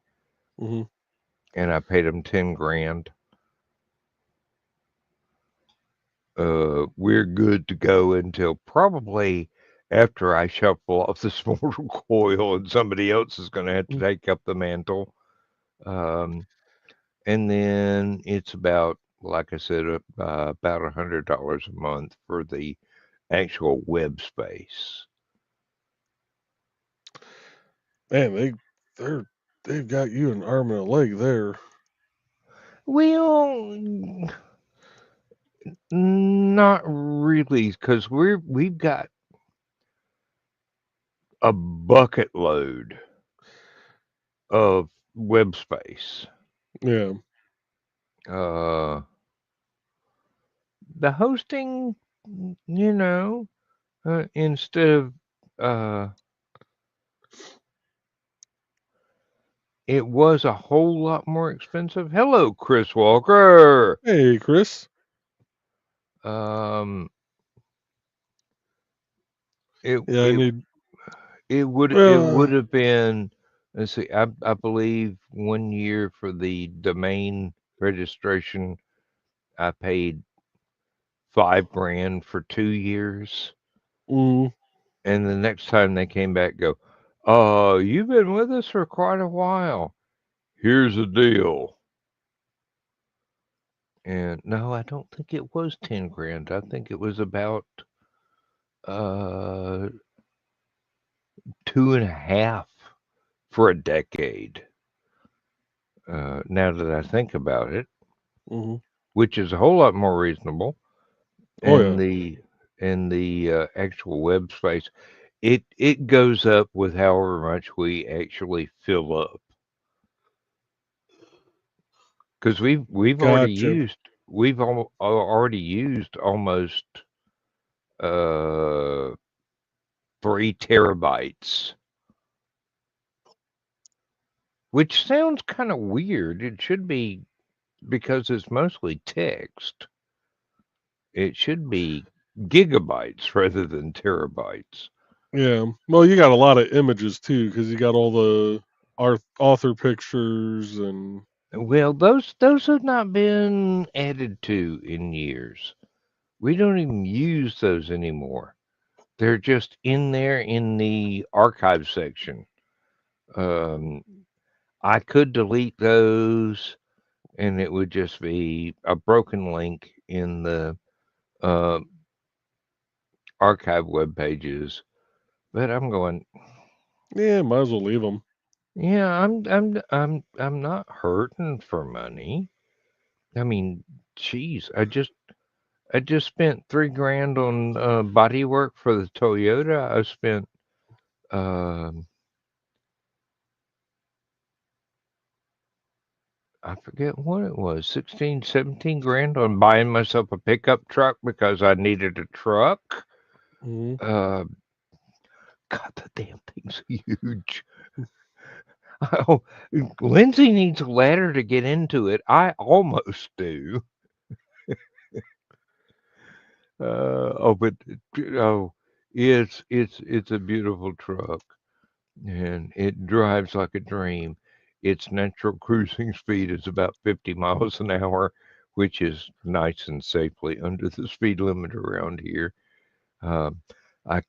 Hmm. and I paid them 10 grand. We're good to go until probably after I shuffle off this mortal coil, and somebody else is going to have to take up the mantle. Um, and then it's about, like I said, about $100 a month for the actual web space. Man, they're they've got you an arm and a leg there. Well, not really, because we've got a bucket load of web space. Yeah. Uh, the hosting, you know, instead of uh, it was a whole lot more expensive. Hello, Chris Walker. Hey, Chris. Um, it Yeah, I it need. it would Well, have been. Let's see. I believe 1 year for the domain registration, I paid 5 grand for 2 years. mm, And the next time they came back, go, you've been with us for quite a while. Here's the deal. And no, I don't think it was 10 grand. I think it was about uh 2.5 for a decade. Now that I think about it, hmm. which is a whole lot more reasonable, Oh and yeah. the actual web space, it goes up with however much we actually fill up. Because we've already Gotcha. used already used almost uh 3 terabytes, which sounds kind of weird. It should be, because it's mostly text. It should be gigabytes rather than terabytes. Yeah. Well, you got a lot of images too, because you got all the author pictures and. Well, those have not been added to in years. We don't even use those anymore. They're just in there in the archive section. Um, I could delete those, and it would just be a broken link in the archive web pages. But I'm going, Yeah, might as well leave them. yeah, I'm not hurting for money. I mean, geez, I just spent $3,000 on body work for the Toyota. I spent um I forget what it was, 16, 17 grand on buying myself a pickup truck because I needed a truck. Mm-hmm. Uh, God, the damn thing's huge. Oh, Lindsay needs a ladder to get into it. I almost do. But oh, it's a beautiful truck, and it drives like a dream. Its natural cruising speed is about 50 miles an hour, which is nice and safely under the speed limit around here. Um, I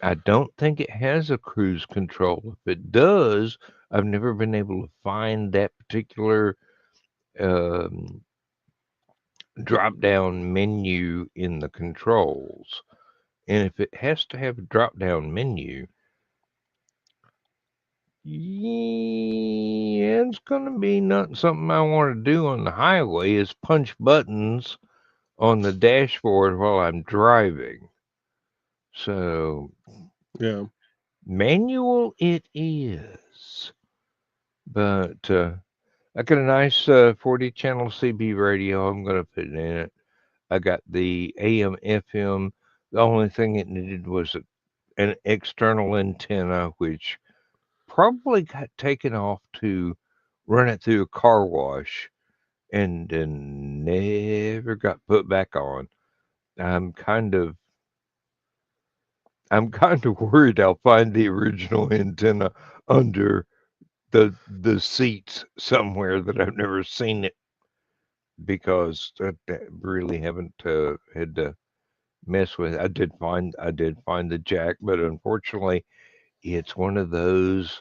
I don't think it has a cruise control. If it does, I've never been able to find that particular um, drop down menu in the controls. And if it has to have a drop down menu, yeah, it's gonna be not something I want to do on the highway is punch buttons on the dashboard while I'm driving. So Yeah. manual it is. But I got a nice 40 channel CB radio I'm gonna put in it. I got the AM FM. The only thing it needed was an external antenna, which probably got taken off to run it through a car wash and then never got put back on. I'm kind of I'm kind of worried I'll find the original antenna under the seats somewhere that I've never seen it because I really haven't had to mess with. I did find the jack, but unfortunately, it's one of those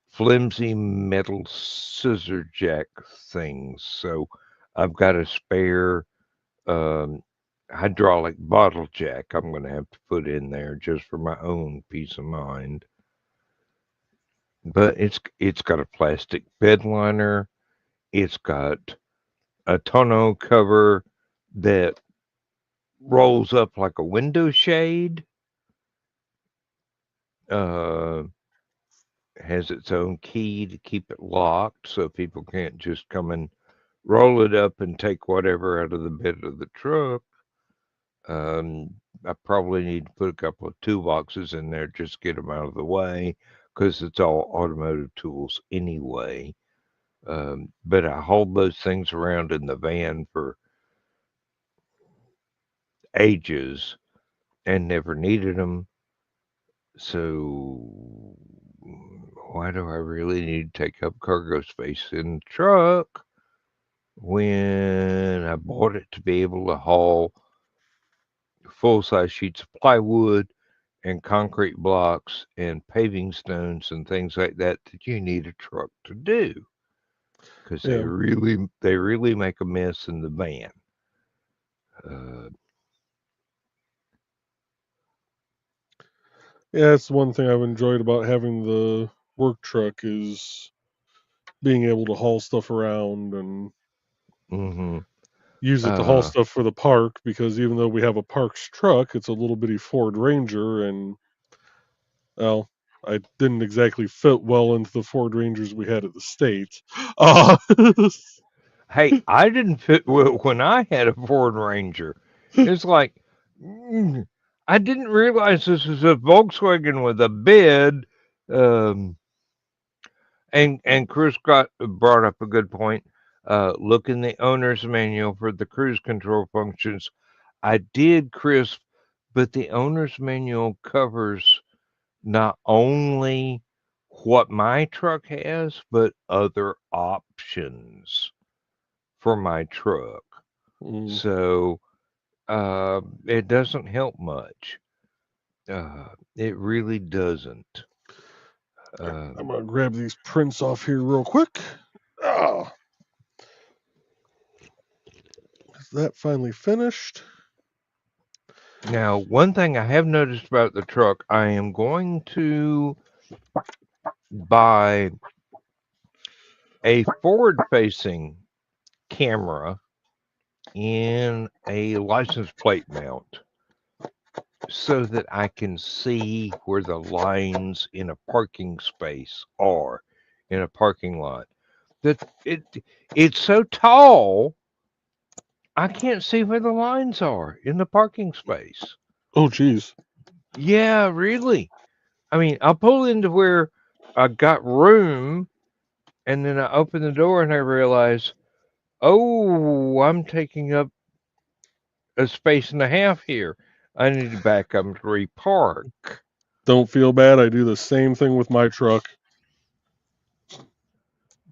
flimsy metal scissor jack things. So I've got a spare um, hydraulic bottle jack I'm going to have to put in there just for my own peace of mind. But it's got a plastic bed liner. It's got a tonneau cover that rolls up like a window shade. Uh, has its own key to keep it locked so people can't just come and roll it up and take whatever out of the bed of the truck. I probably need to put a couple of toolboxes in there just to get them out of the way because it's all automotive tools anyway. But I hauled those things around in the van for ages and never needed them. So why do I really need to take up cargo space in the truck when I bought it to be able to haul full size sheets of plywood and concrete blocks and paving stones and things like that that you need a truck to do because Yeah. they really make a mess in the van. Uh, Yeah, that's one thing I've enjoyed about having the work truck is being able to haul stuff around and hmm use it to haul uh, stuff for the park because even though we have a parks truck, it's a little bitty Ford Ranger and well, I didn't exactly fit well into the Ford Rangers we had at the state. Uh, hey, I didn't fit well when I had a Ford Ranger. It's like mm, I didn't realize this was a Volkswagen with a bed. Um, and Chris got brought up a good point. Look in the owner's manual for the cruise control functions. I did, Chris, but the owner's manual covers not only what my truck has, but other options for my truck. mm, So it doesn't help much. It really doesn't. I'm Um, gonna grab these prints off here real quick. Ah, is that finally finished? Now, one thing I have noticed about the truck, I am going to buy a forward-facing camera in a license plate mount so that I can see where the lines in a parking space are in a parking lot. That it's so tall, I can't see where the lines are in the parking space. Oh, geez. Yeah, really. I mean, I'll pull into where I got room, and then I open the door and I realize, oh, I'm taking up a space and a half here. I need to back up and repark. Don't feel bad. I do the same thing with my truck.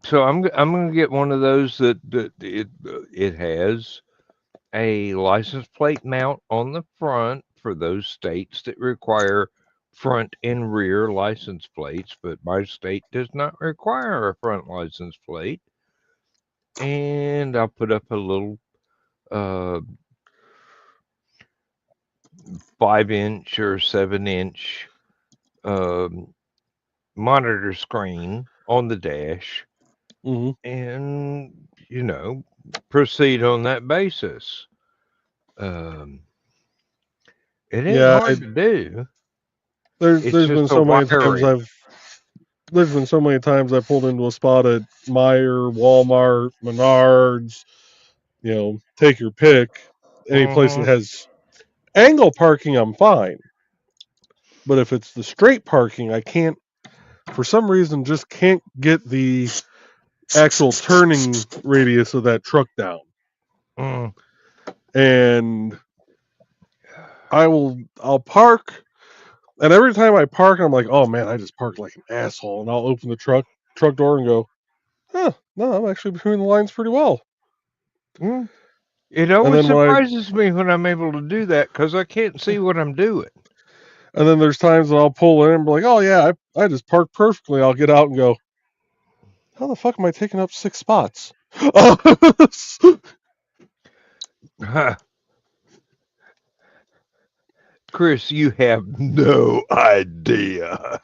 So I'm gonna get one of those that it has a license plate mount on the front for those states that require front and rear license plates, but my state does not require a front license plate. And I'll put up a little uh, 5-inch or 7-inch um, monitor screen on the dash, Hmm. and proceed on that basis. Um, it ain't Yeah, hard to do. It's there's just been the so many times wiring. I pulled into a spot at Meijer, Walmart, Menards, take your pick. Any place that Hmm. has angle parking, I'm fine. But if it's the straight parking, I can't, for some reason, just can't get the actual turning radius of that truck down. Mm. And I'll park, and every time I park, I'm like, oh man, I just parked like an asshole. And I'll open the truck door and go, huh, no, I'm actually between the lines pretty well. Mm. It And always then surprises me when I'm able to do that because I can't see what I'm doing. there's times that I'll pull in and be like, oh yeah, I just parked perfectly. I'll get out and go, how the fuck am I taking up 6 spots? Chris, you have no idea.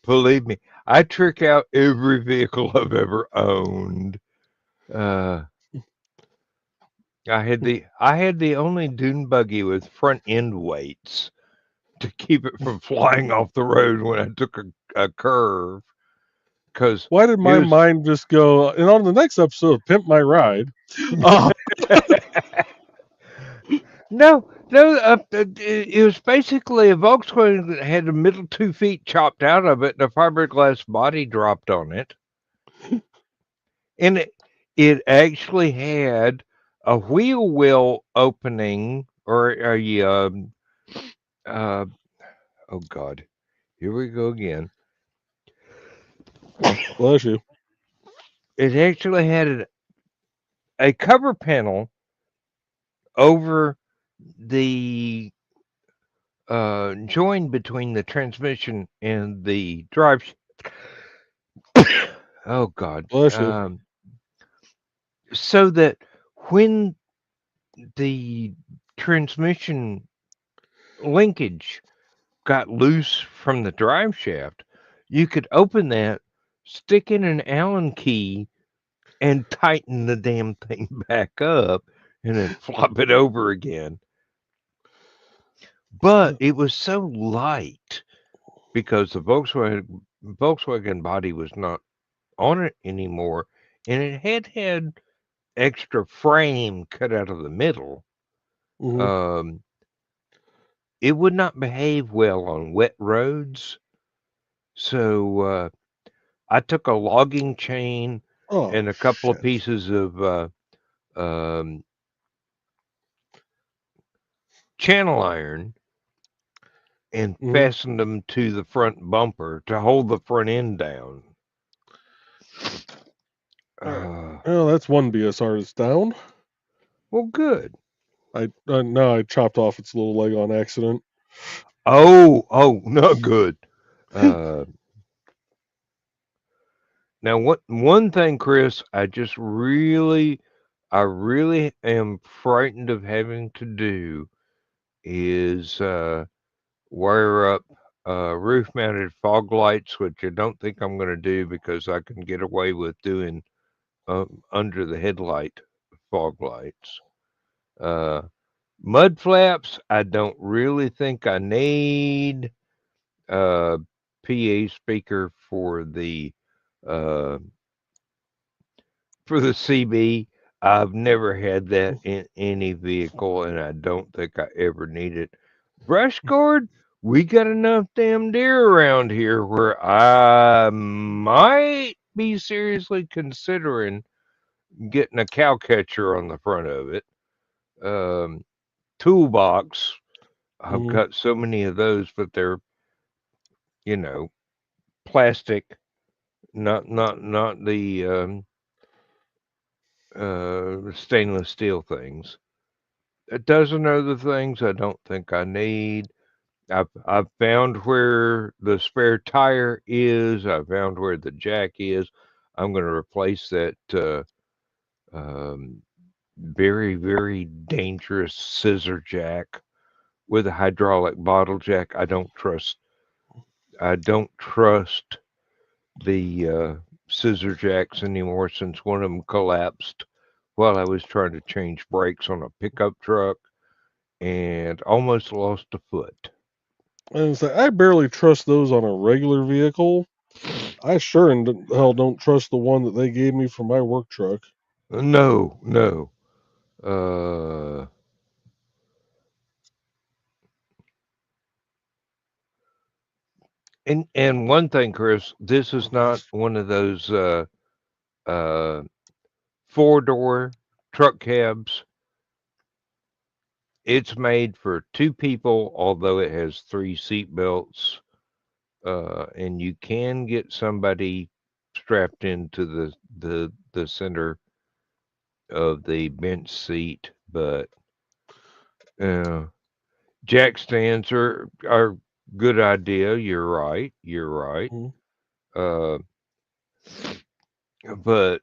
Believe me, I trick out every vehicle I've ever owned. Uh, I had the only dune buggy with front end weights to keep it from flying off the road when I took a curve. Because Why did it my was mind just go? And on the next episode of Pimp My Ride, uh, no. It was basically a Volkswagen that had the middle 2 feet chopped out of it, and a fiberglass body dropped on it, and it actually had a wheel well opening or a uh, oh God, here we go again. bless you. It actually had a cover panel over the join between the transmission and the drive. Oh God. Bless you. So that when the transmission linkage got loose from the drive shaft, you could open that, stick in an Allen key, and tighten the damn thing back up, and then flop it over again. But it was so light because the Volkswagen body was not on it anymore, and it had extra frame cut out of the middle. Hmm. Um, it would not behave well on wet roads, so I took a logging chain Oh and a couple of shit. pieces of um, channel iron and Hmm. fastened them to the front bumper to hold the front end down. Uh, Well, that's one BSR is down. well, good. Now I chopped off its little leg on accident. Oh, not good. Uh, now, what one thing, Chris, I really am frightened of having to do is wire up roof-mounted fog lights, which I don't think I'm going to do because I can get away with doing under the headlight fog lights. Mud flaps, I don't really think I need. PA speaker uh, for the CB. I've never had that in any vehicle, and I don't think I ever need it. Brush guard, we got enough damn deer around here where I might be seriously considering getting a cow catcher on the front of it. Um, Toolbox, I've Mm. got so many of those, but they're, you know, plastic, not the stainless steel things. A dozen other things I don't think I need. I've found where the spare tire is. I found where the jack is. I'm going to replace that um, very dangerous scissor jack with a hydraulic bottle jack. I don't trust the scissor jacks anymore since one of them collapsed while I was trying to change brakes on a pickup truck and almost lost a foot. And it's like, I barely trust those on a regular vehicle. I sure in the hell don't trust the one that they gave me for my work truck. No, no. Uh, and one thing, Chris, this is not one of those uh, 4-door truck cabs. It's made for 2 people, although it has 3 seat belts, and you can get somebody strapped into the center of the bench seat, but uh, jack stands are good idea. You're right. You're right. Mm. Uh, but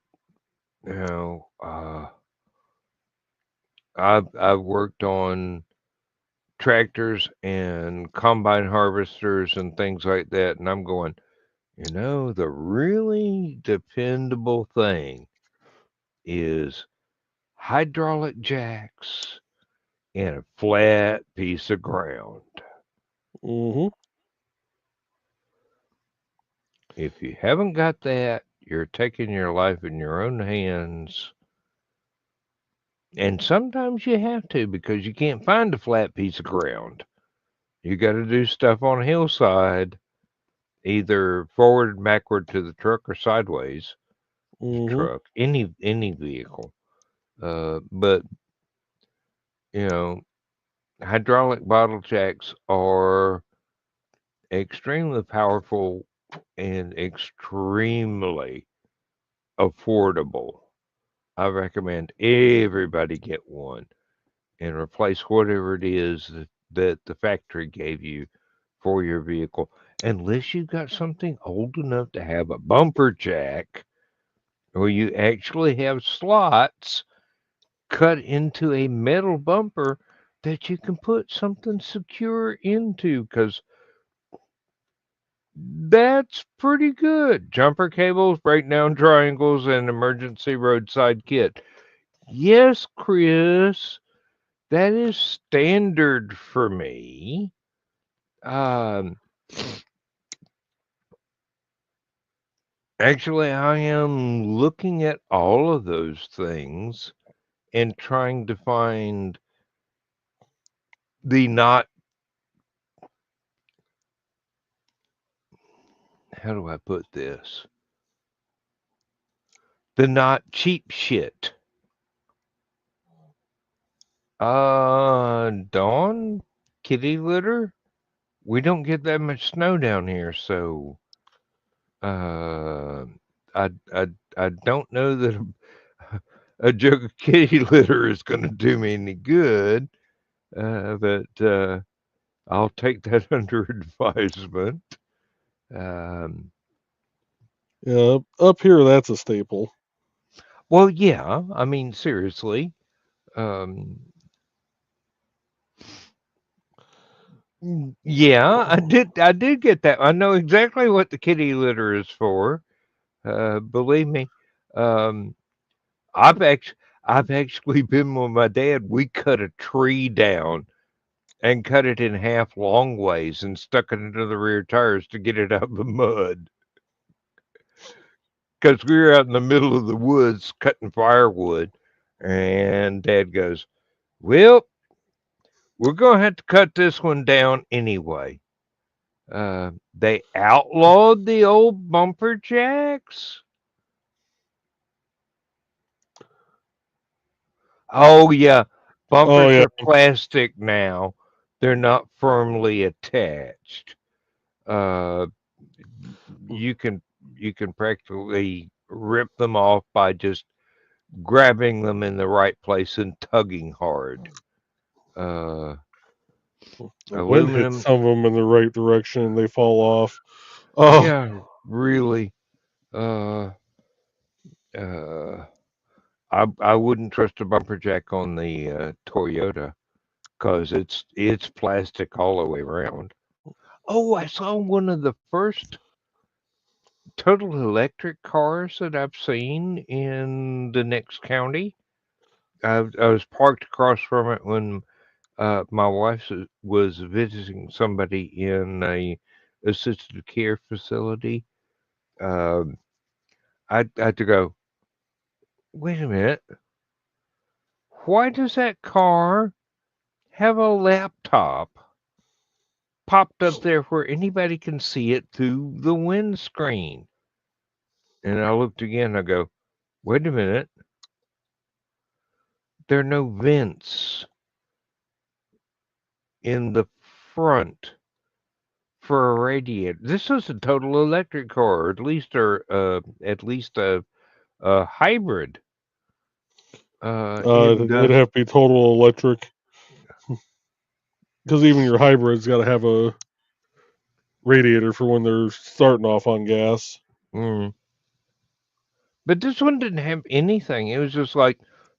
I've worked on tractors and combine harvesters and things like that, and I'm going, the really dependable thing is hydraulic jacks and a flat piece of ground. Mm-hmm. If you haven't got that, you're taking your life in your own hands. And sometimes you have to because you can't find a flat piece of ground. You got to do stuff on a hillside, either forward and backward to the truck or sideways to Mm-hmm. truck, any vehicle. But you know, hydraulic bottle jacks are extremely powerful and extremely affordable. I recommend everybody get one and replace whatever it is that the factory gave you for your vehicle. Unless you've got something old enough to have a bumper jack where you actually have slots cut into a metal bumper that you can put something secure into, because that's pretty good. Jumper cables, breakdown triangles, and emergency roadside kit. Yes, Chris, that is standard for me. Um, Actually, I am looking at all of those things and trying to find the not, how do I put this? The not cheap shit. Dawn, kitty litter. We don't get that much snow down here, so uh, I don't know that a jug of kitty litter is going to do me any good. But I'll take that under advisement. Um, Yeah, up here that's a staple. well, yeah, I mean, seriously. Um, Yeah, I did get that. I know exactly what the kitty litter is for. Believe me. Um, I've actually been with my dad. We cut a tree down and cut it in half long ways and stuck it into the rear tires to get it out of the mud. Because we were out in the middle of the woods cutting firewood, and Dad goes, "Well, we're gonna have to cut this one down anyway." They outlawed the old bumper jacks. Oh yeah, Oh bumpers yeah. are plastic now. They're not firmly attached. Uh, you can you can practically rip them off by just grabbing them in the right place and tugging hard. Uh, The wind hits aluminum, some of them in the right direction and they fall off. Oh, yeah, really. Uh, uh, I wouldn't trust a bumper jack on the Toyota because it's plastic all the way around. Oh, I saw one of the first total electric cars that I've seen in the next county. I was parked across from it when my wife was visiting somebody in a assisted care facility. Um, I had to go, wait a minute, why does that car have a laptop popped up there where anybody can see it through the windscreen? And I looked again, I go, wait a minute, there are no vents in the front for a radiator. This is a total electric car, or at least a hybrid. And it'd have to be total electric because even your hybrid's got to have a radiator for when they're starting off on gas. mm, but this one didn't have anything. It was just like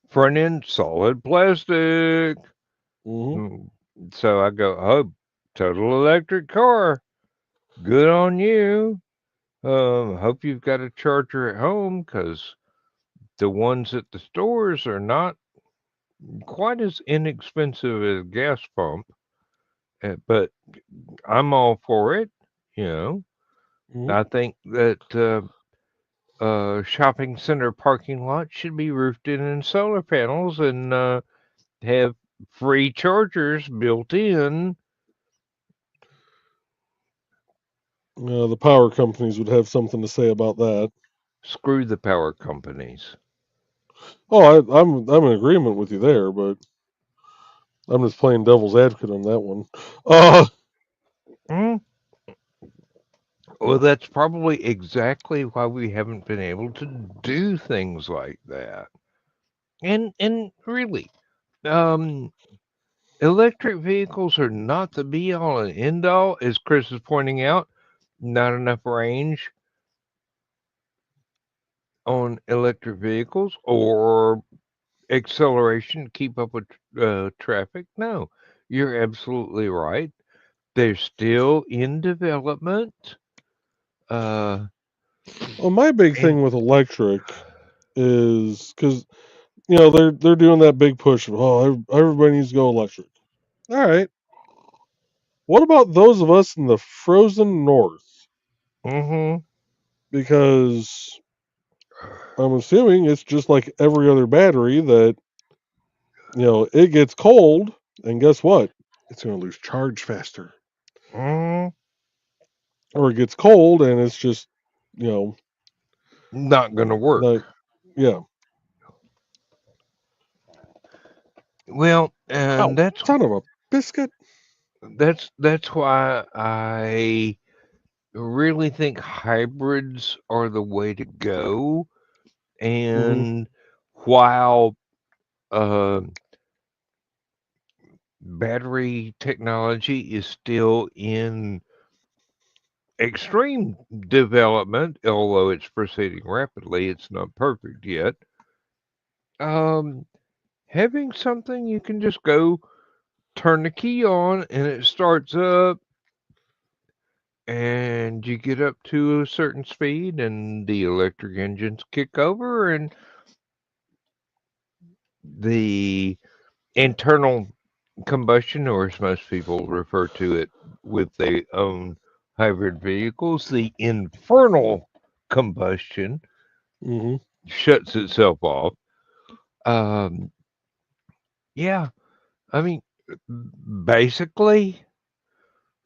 front end solid plastic. Hmm. Mm, So I go, oh, total electric car. Good on you. Hope you've got a charger at home because the ones at the stores are not quite as inexpensive as a gas pump. But I'm all for it. You know, Hmm. I think that shopping center parking lot should be roofed in solar panels and have free chargers built in. The power companies would have something to say about that. Screw the power companies. Oh, I'm in agreement with you there, but I'm just playing devil's advocate on that one. Uh, Mm, well, that's probably exactly why we haven't been able to do things like that. And really, um, electric vehicles are not the be all and end all, as Chris is pointing out. Not enough range on electric vehicles or acceleration to keep up with traffic. No, you're absolutely right. They're still in development. Uh, well, my big and thing with electric is because they're doing that big push of everybody needs to go electric. All right, what about those of us in the frozen north? mm-hmm, Because I'm assuming it's just like every other battery that it gets cold, and guess what? It's going to lose charge faster, mm, or it gets cold and it's just you know not gonna like work. yeah. Well, Oh, and son of a biscuit. that's why I really think hybrids are the way to go. Hmm. And while uh, battery technology is still in extreme development, although it's proceeding rapidly, it's not perfect yet. Um, Having something you can just go turn the key on and it starts up, and you get up to a certain speed and the electric engines kick over, and the internal combustion, or as most people refer to it with their own hybrid vehicles, the infernal combustion Mm-hmm. shuts itself off. Um, yeah, I mean, basically,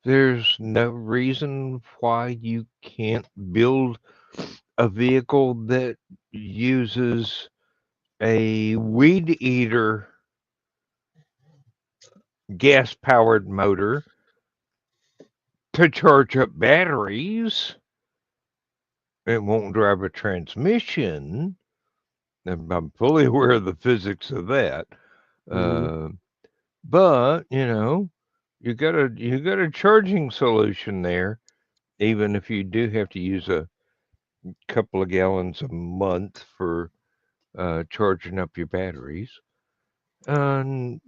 there's no reason why you can't build a vehicle that uses a weed eater gas powered motor to charge up batteries. It won't drive a transmission. And I'm fully aware of the physics of that. Mm-hmm. Uh, but you got a charging solution there, even if you do have to use a couple of gallons a month for charging up your batteries. And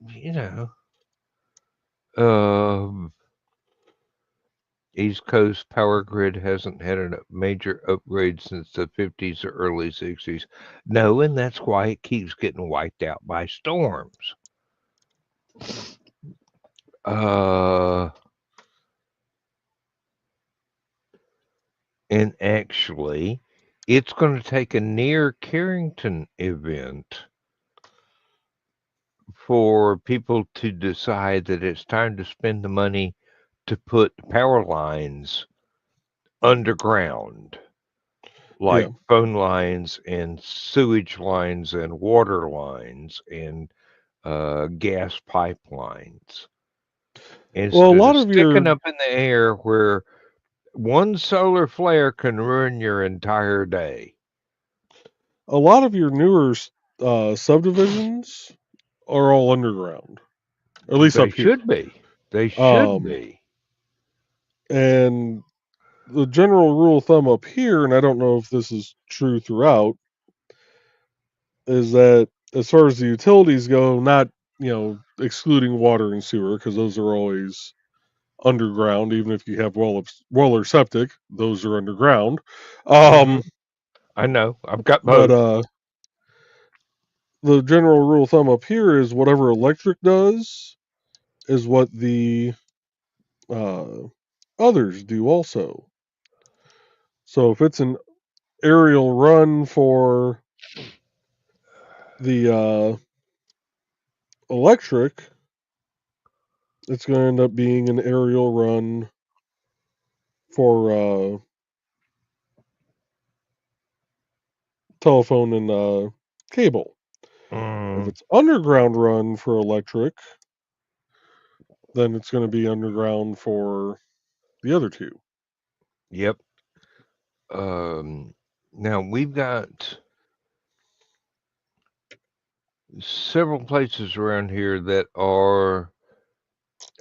uh, East Coast power grid hasn't had a major upgrade since the 50s or early 60s. No, and that's why it keeps getting wiped out by storms. Uh, and actually, it's going to take a near Carrington event for people to decide that it's time to spend the money to put power lines underground, Yeah. like phone lines and sewage lines and water lines and gas pipelines, Well, a instead lot of of your sticking up in the air where one solar flare can ruin your entire day. newer subdivisions are all underground, at least They up here. should be. They should Um, be. and the general rule of thumb up here, and I don't know if this is true throughout, is that as far as the utilities go, not excluding water and sewer because those are always underground. Even if you have well or septic, those are underground. Hmm. Um, I know. I've got but both. the general rule of thumb up here is whatever electric does is what the uh, others do also. So if it's an aerial run for the electric, it's going to end up being an aerial run for telephone and cable. If Mm, it's underground run for electric, then it's going to be underground for the other two. yep. Now we've got several places around here that are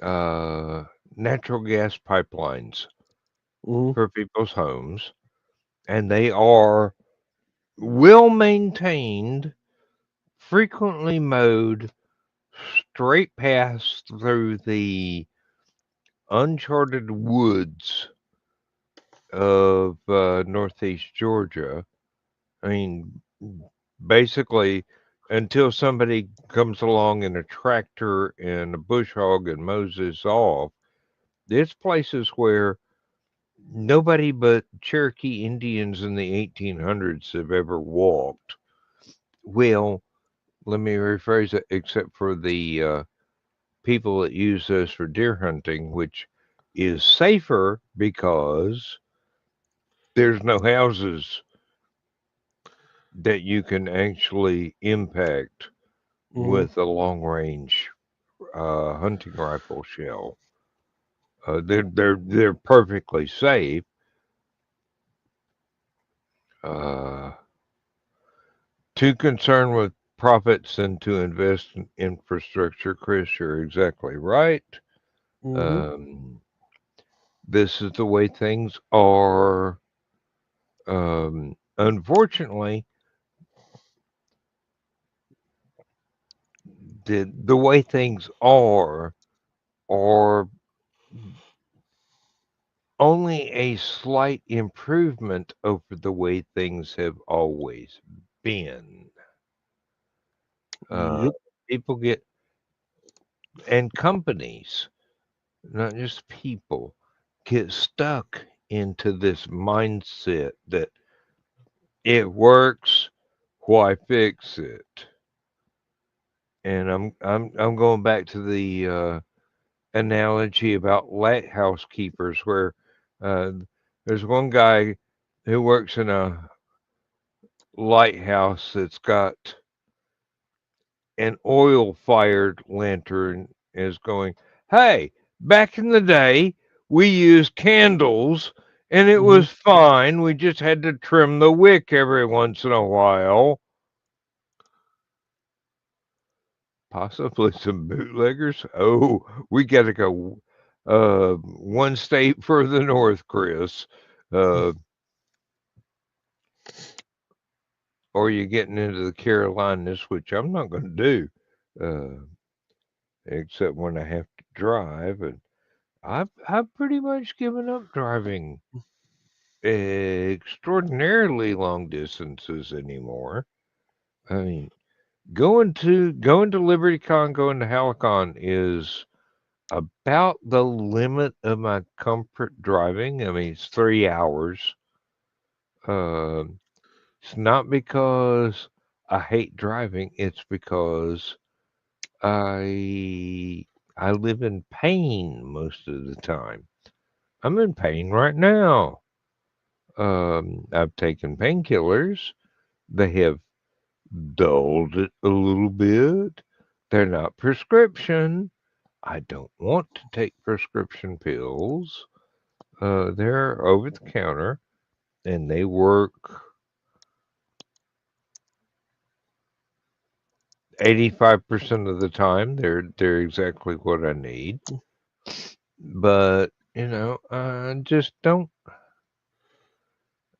uh, natural gas pipelines Mm-hmm. for people's homes, and they are well maintained, frequently mowed, straight paths through the uncharted woods of northeast Georgia. I mean, basically, until somebody comes along in a tractor and a bush hog and mows this off, it's places where nobody but Cherokee Indians in the 1800s have ever walked. Well, let me rephrase it, except for the people that use those for deer hunting, which is safer because there's no houses that you can actually impact Mm-hmm. with a long range hunting rifle shell. They're perfectly safe. Uh, Too concerned with profits and to invest in infrastructure. Chris, you're exactly right. Mm-hmm. Um, this is the way things are. Unfortunately, the way things are, or only a slight improvement over the way things have always been. Yep. People get, and companies, not just people, get stuck into this mindset that it works, why fix it? And I'm going back to the analogy about lighthouse keepers, where uh, there's one guy who works in a lighthouse that's got an oil fired lantern, is going, hey, back in the day, we used candles and it Hmm. was fine. We just had to trim the wick every once in a while. Possibly some bootleggers. Oh, we got to go one state further north, Chris. Uh, or you're getting into the Carolinas, which I'm not going to do, except when I have to drive. And I've pretty much given up driving extraordinarily long distances anymore. I mean, going to LibertyCon, going to Hallowcon is about the limit of my comfort driving. I mean, it's 3 hours. Um, it's not because I hate driving. It's because I I live in pain most of the time. I'm in pain right now. I've taken painkillers. They have dulled it a little bit. They're not prescription. I don't want to take prescription pills. They're over the counter and they work 85% of the time. They're exactly what I need. But, just don't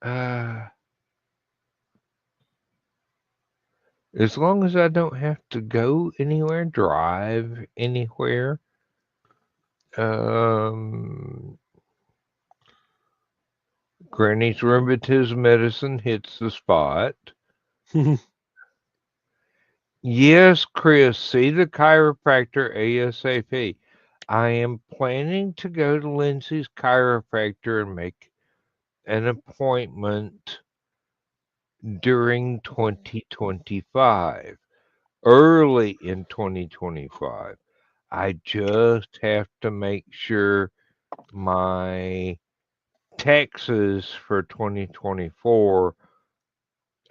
uh as long as I don't have to go anywhere, drive anywhere, um Granny's rheumatism medicine hits the spot. Yes, Chris, see the chiropractor ASAP. I am planning to go to Lindsay's chiropractor and make an appointment during 2025, early in 2025. I just have to make sure my taxes for 2024,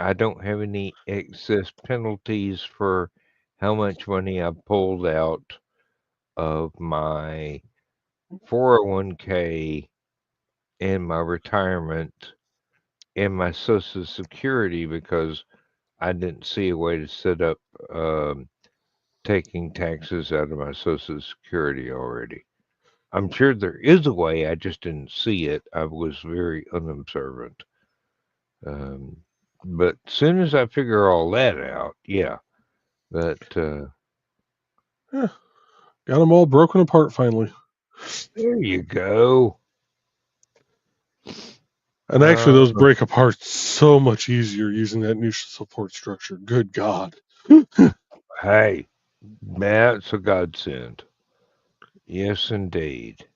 I don't have any excess penalties for how much money I pulled out of my 401k and my retirement and my Social Security, because I didn't see a way to set up taking taxes out of my Social Security already. I'm sure there is a way, I just didn't see it. I was very unobservant. Um, but as soon as I figure all that out, yeah. But Yeah, got them all broken apart finally. there you go. And actually, Uh, those break apart so much easier using that new support structure. Good God. hey, that's a godsend. Yes, indeed.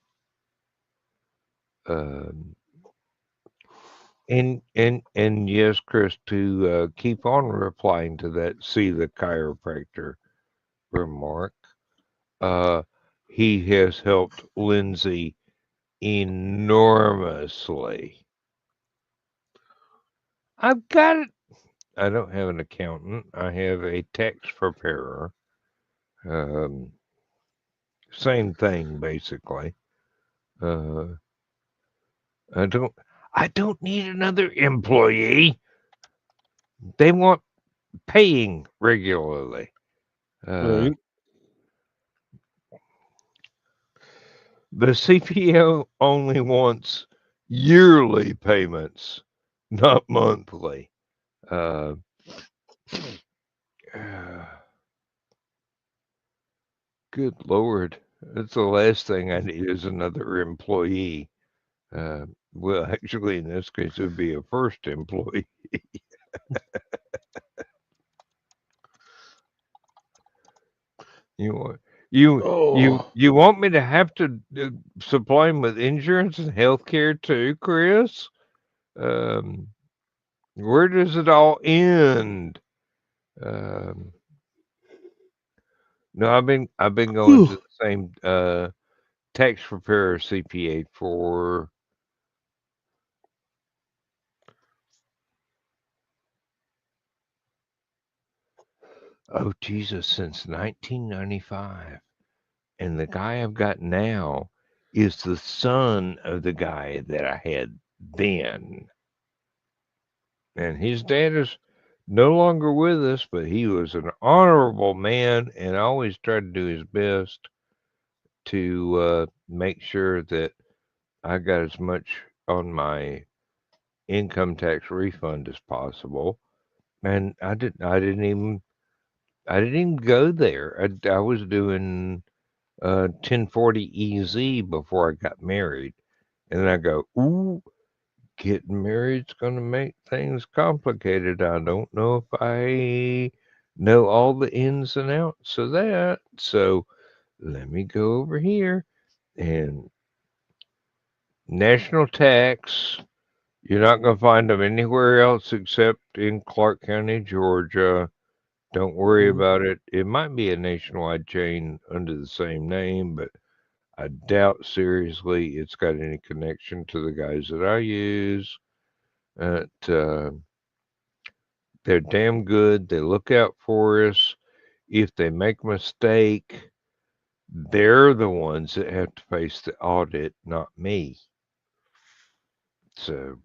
Um, and yes, Chris, to keep on replying to that, see the chiropractor remark. Uh, he has helped Lindsay enormously. I've got it. I don't have an accountant. I have a tax preparer. Um, Same thing, basically. Uh, I don't. I don't need another employee. They want paying regularly. Uh, Right? the CPO only wants yearly payments, not monthly. Uh, good Lord. That's the last thing I need is another employee. Well, actually, in this case, it would be a first employee. You want Oh, you want me to have to supply him with insurance and health care too, Chris? Um, where does it all end? Um, no, I've been going to whew. the same tax preparer CPA for oh Jesus since 1995, and the guy I've got now is the son of the guy that I had then, and his dad is no longer with us, but he was an honorable man and always tried to do his best to make sure that I got as much on my income tax refund as possible. And I didn't even go there. I was doing 1040 EZ before I got married, and then I go, ooh, getting married's gonna make things complicated. I don't know if I know all the ins and outs of that. So let me go over here and national tax. You're not gonna find them anywhere else except in Clark County, Georgia. Don't worry Mhm. about it. It might be a nationwide chain under the same name, but I doubt seriously it's got any connection to the guys that I use. At They're damn good. They look out for us. If they make a mistake, they're the ones that have to face the audit, not me. So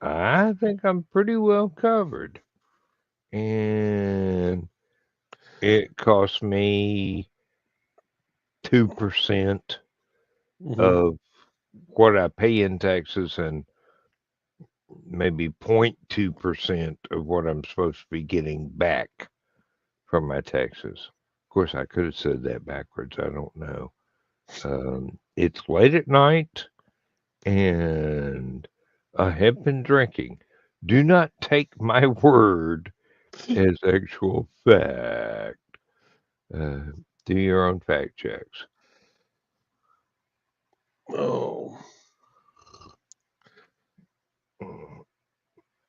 I think I'm pretty well covered. And it cost me 2% Mhm. of what I pay in taxes and maybe 0.2% of what I'm supposed to be getting back from my taxes. Of course, I could have said that backwards. I don't know. It's late at night and I have been drinking. Do not take my word as actual fact. Uh, do your own fact checks. Oh,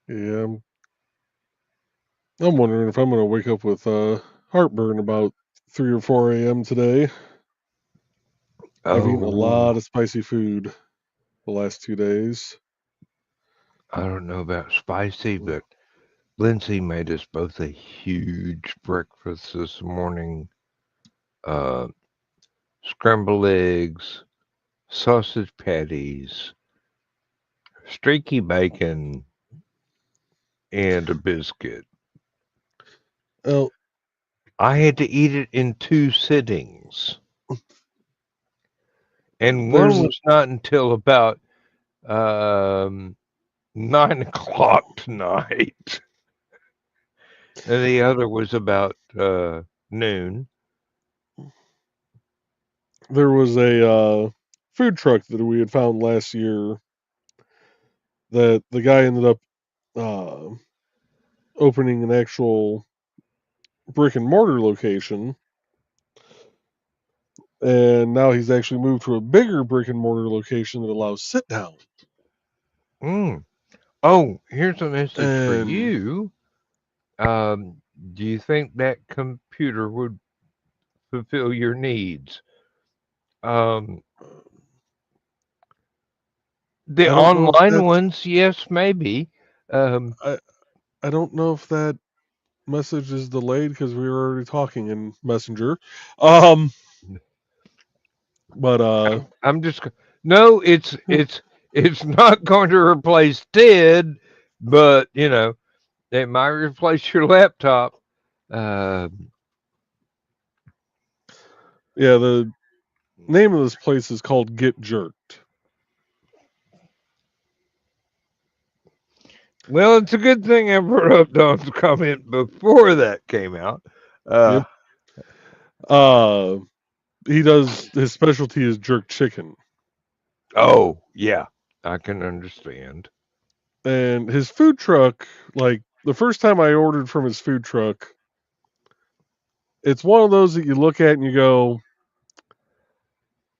yeah. I'm wondering if I'm going to wake up with heartburn about 3 or 4 a.m. today. I've eaten a Oh, lot of spicy food the last 2 days. I don't know about spicy, but Lindsay made us both a huge breakfast this morning. Uh, Scrambled eggs, sausage patties, streaky bacon, and a biscuit. Oh, I had to eat it in two sittings, and one there's a, was not until about um, 9 o'clock tonight, and the other was about noon. there was a food truck that we had found last year that the guy ended up uh, opening an actual brick and mortar location, and now he's actually moved to a bigger brick and mortar location that allows sit down. Mm. Oh, here's a message for And you. Um, do you think that computer would fulfill your needs? Um, the I don't know if online that's ones, yes, maybe. Um, I I don't know if that message is delayed because we were already talking in Messenger. Um, but I'm just no, it's not going to replace dead, but it might replace your laptop. Uh, yeah, the name of this place is called Get Jerked. well, it's a good thing I brought up Don's comment before that came out. Uh, Yep. Uh, he does his specialty is jerk chicken, Oh, yeah, I can understand. and his food truck. Like the first time I ordered from his food truck, it's one of those that you look at and you go,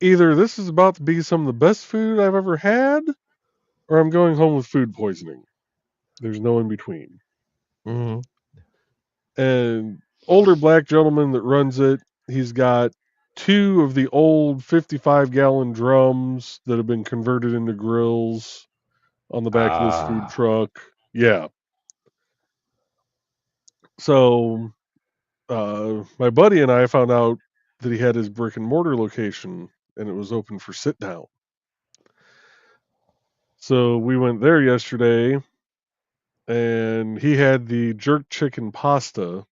either this is about to be some of the best food I've ever had, or I'm going home with food poisoning. There's no in between. Hmm. And older black gentleman that runs it, he's got two of the old 55-gallon drums that have been converted into grills on the back of this food Ah, truck. Yeah. So my buddy and I found out that he had his brick and mortar location and it was open for sit down. So we went there yesterday and he had the jerk chicken pasta.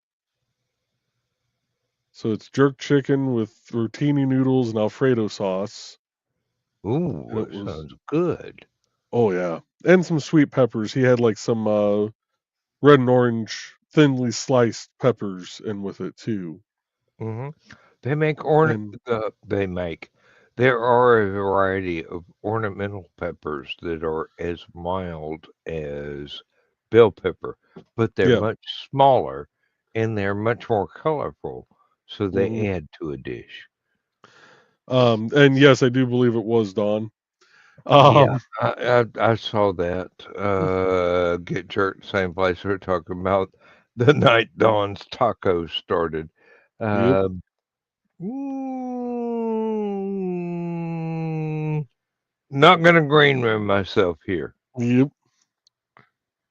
So it's jerk chicken with rotini noodles and Alfredo sauce. And ooh, it that was, sounds good. oh yeah. And some sweet peppers. He had like some red and orange thinly sliced peppers in with it too. Hmm. They make ornament. And They make. There are a variety of ornamental peppers that are as mild as bell pepper, but they're yeah. much smaller and they're much more colorful, so Hmm. they add to a dish. And yes, I do believe it was Dawn. Yeah, Um, I saw that. Get jerked, same place we're talking about. The night Dawn's tacos started. yep. Um, mm, not gonna green room myself here. Yep.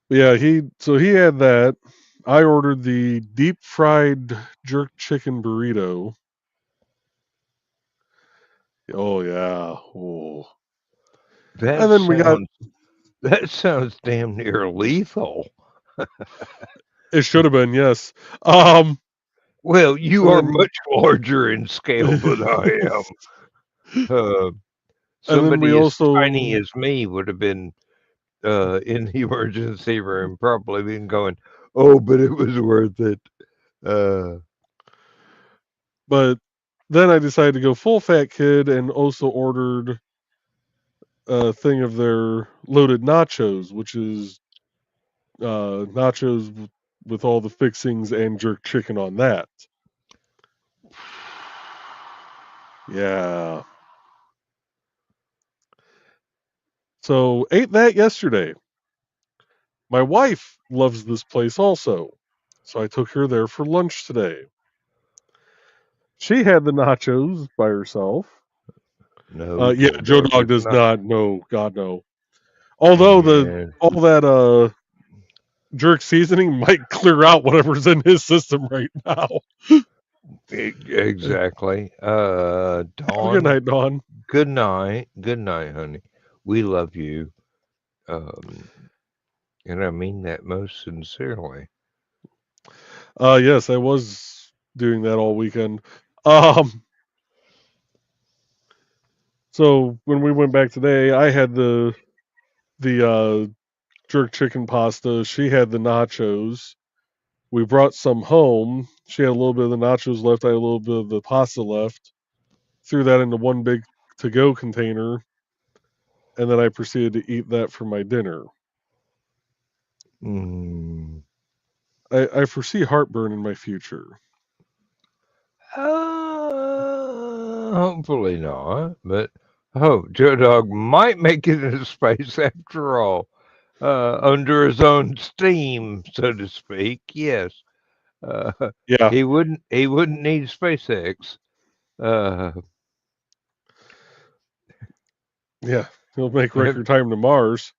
Yeah, he had that. I ordered the deep fried jerk chicken burrito. Oh yeah. Oh. That And then we got sounds that sounds damn near lethal. it should have been, yes. Um Well, you are and much larger in scale than I then am. Uh, and then we somebody as tiny also as me would have been in the emergency room, probably been going, "Oh, but it was worth it." Uh, but then I decided to go full fat kid and also ordered a thing of their loaded nachos, which is nachos with all the fixings and jerk chicken on that. Yeah. So ate that yesterday. My wife loves this place also. So I took her there for lunch today. She had the nachos by herself. no, Yeah, Joe Joe Dog Dog does does not. not. No, God no. Although the And all that jerk seasoning might clear out whatever's in his system right now. exactly. Have a good Dawn, night, Dawn. good night, honey. We love you, um, and I mean that most sincerely. Yes, I was doing that all weekend. Um, so when we went back today, I had the jerk chicken pasta. She had the nachos. We brought some home. She had a little bit of the nachos left. I had a little bit of the pasta left. Threw that into one big to go container, and then I proceeded to eat that for my dinner. Mm. I foresee heartburn in my future. Hopefully not, but Joe Dog might make it into space after all, under his own steam, so to speak. Yes, uh, Yeah, he wouldn't need SpaceX, uh, yeah. He'll make and, record time to Mars.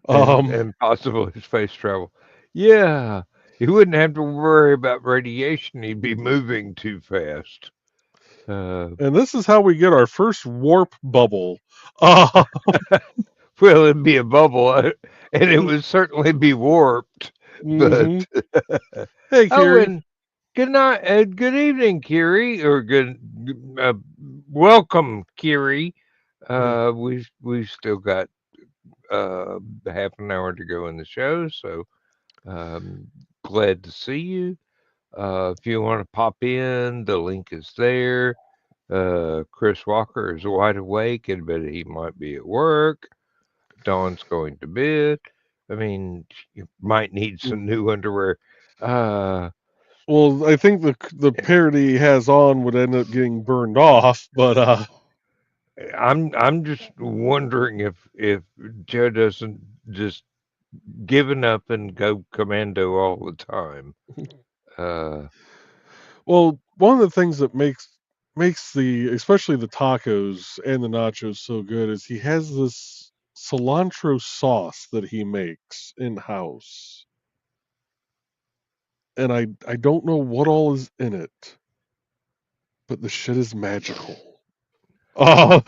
and Um, and possibly space travel. Yeah, he wouldn't have to worry about radiation. He'd be moving too fast. Uh, and this is how we get our first warp bubble. Uh, Well, it'd be a bubble, and it would certainly be warped. But mm-hmm. Hey, oh, Kiri. and good night, good evening, Kiri, or uh, welcome, Kiri. We've still got half an hour to go in the show, so um, glad to see you. If you want to pop in, the link is there. Chris Walker is wide awake, but he might be at work. Dawn's going to bed. I mean, you might need some new underwear. Well, I think the parody he has on would end up getting burned off, but I'm just wondering if Joe doesn't just giving up and go commando all the time. well, one of the things that makes the especially the tacos and the nachos so good is he has this cilantro sauce that he makes in house, and I don't know what all is in it, but the shit is magical. Oh,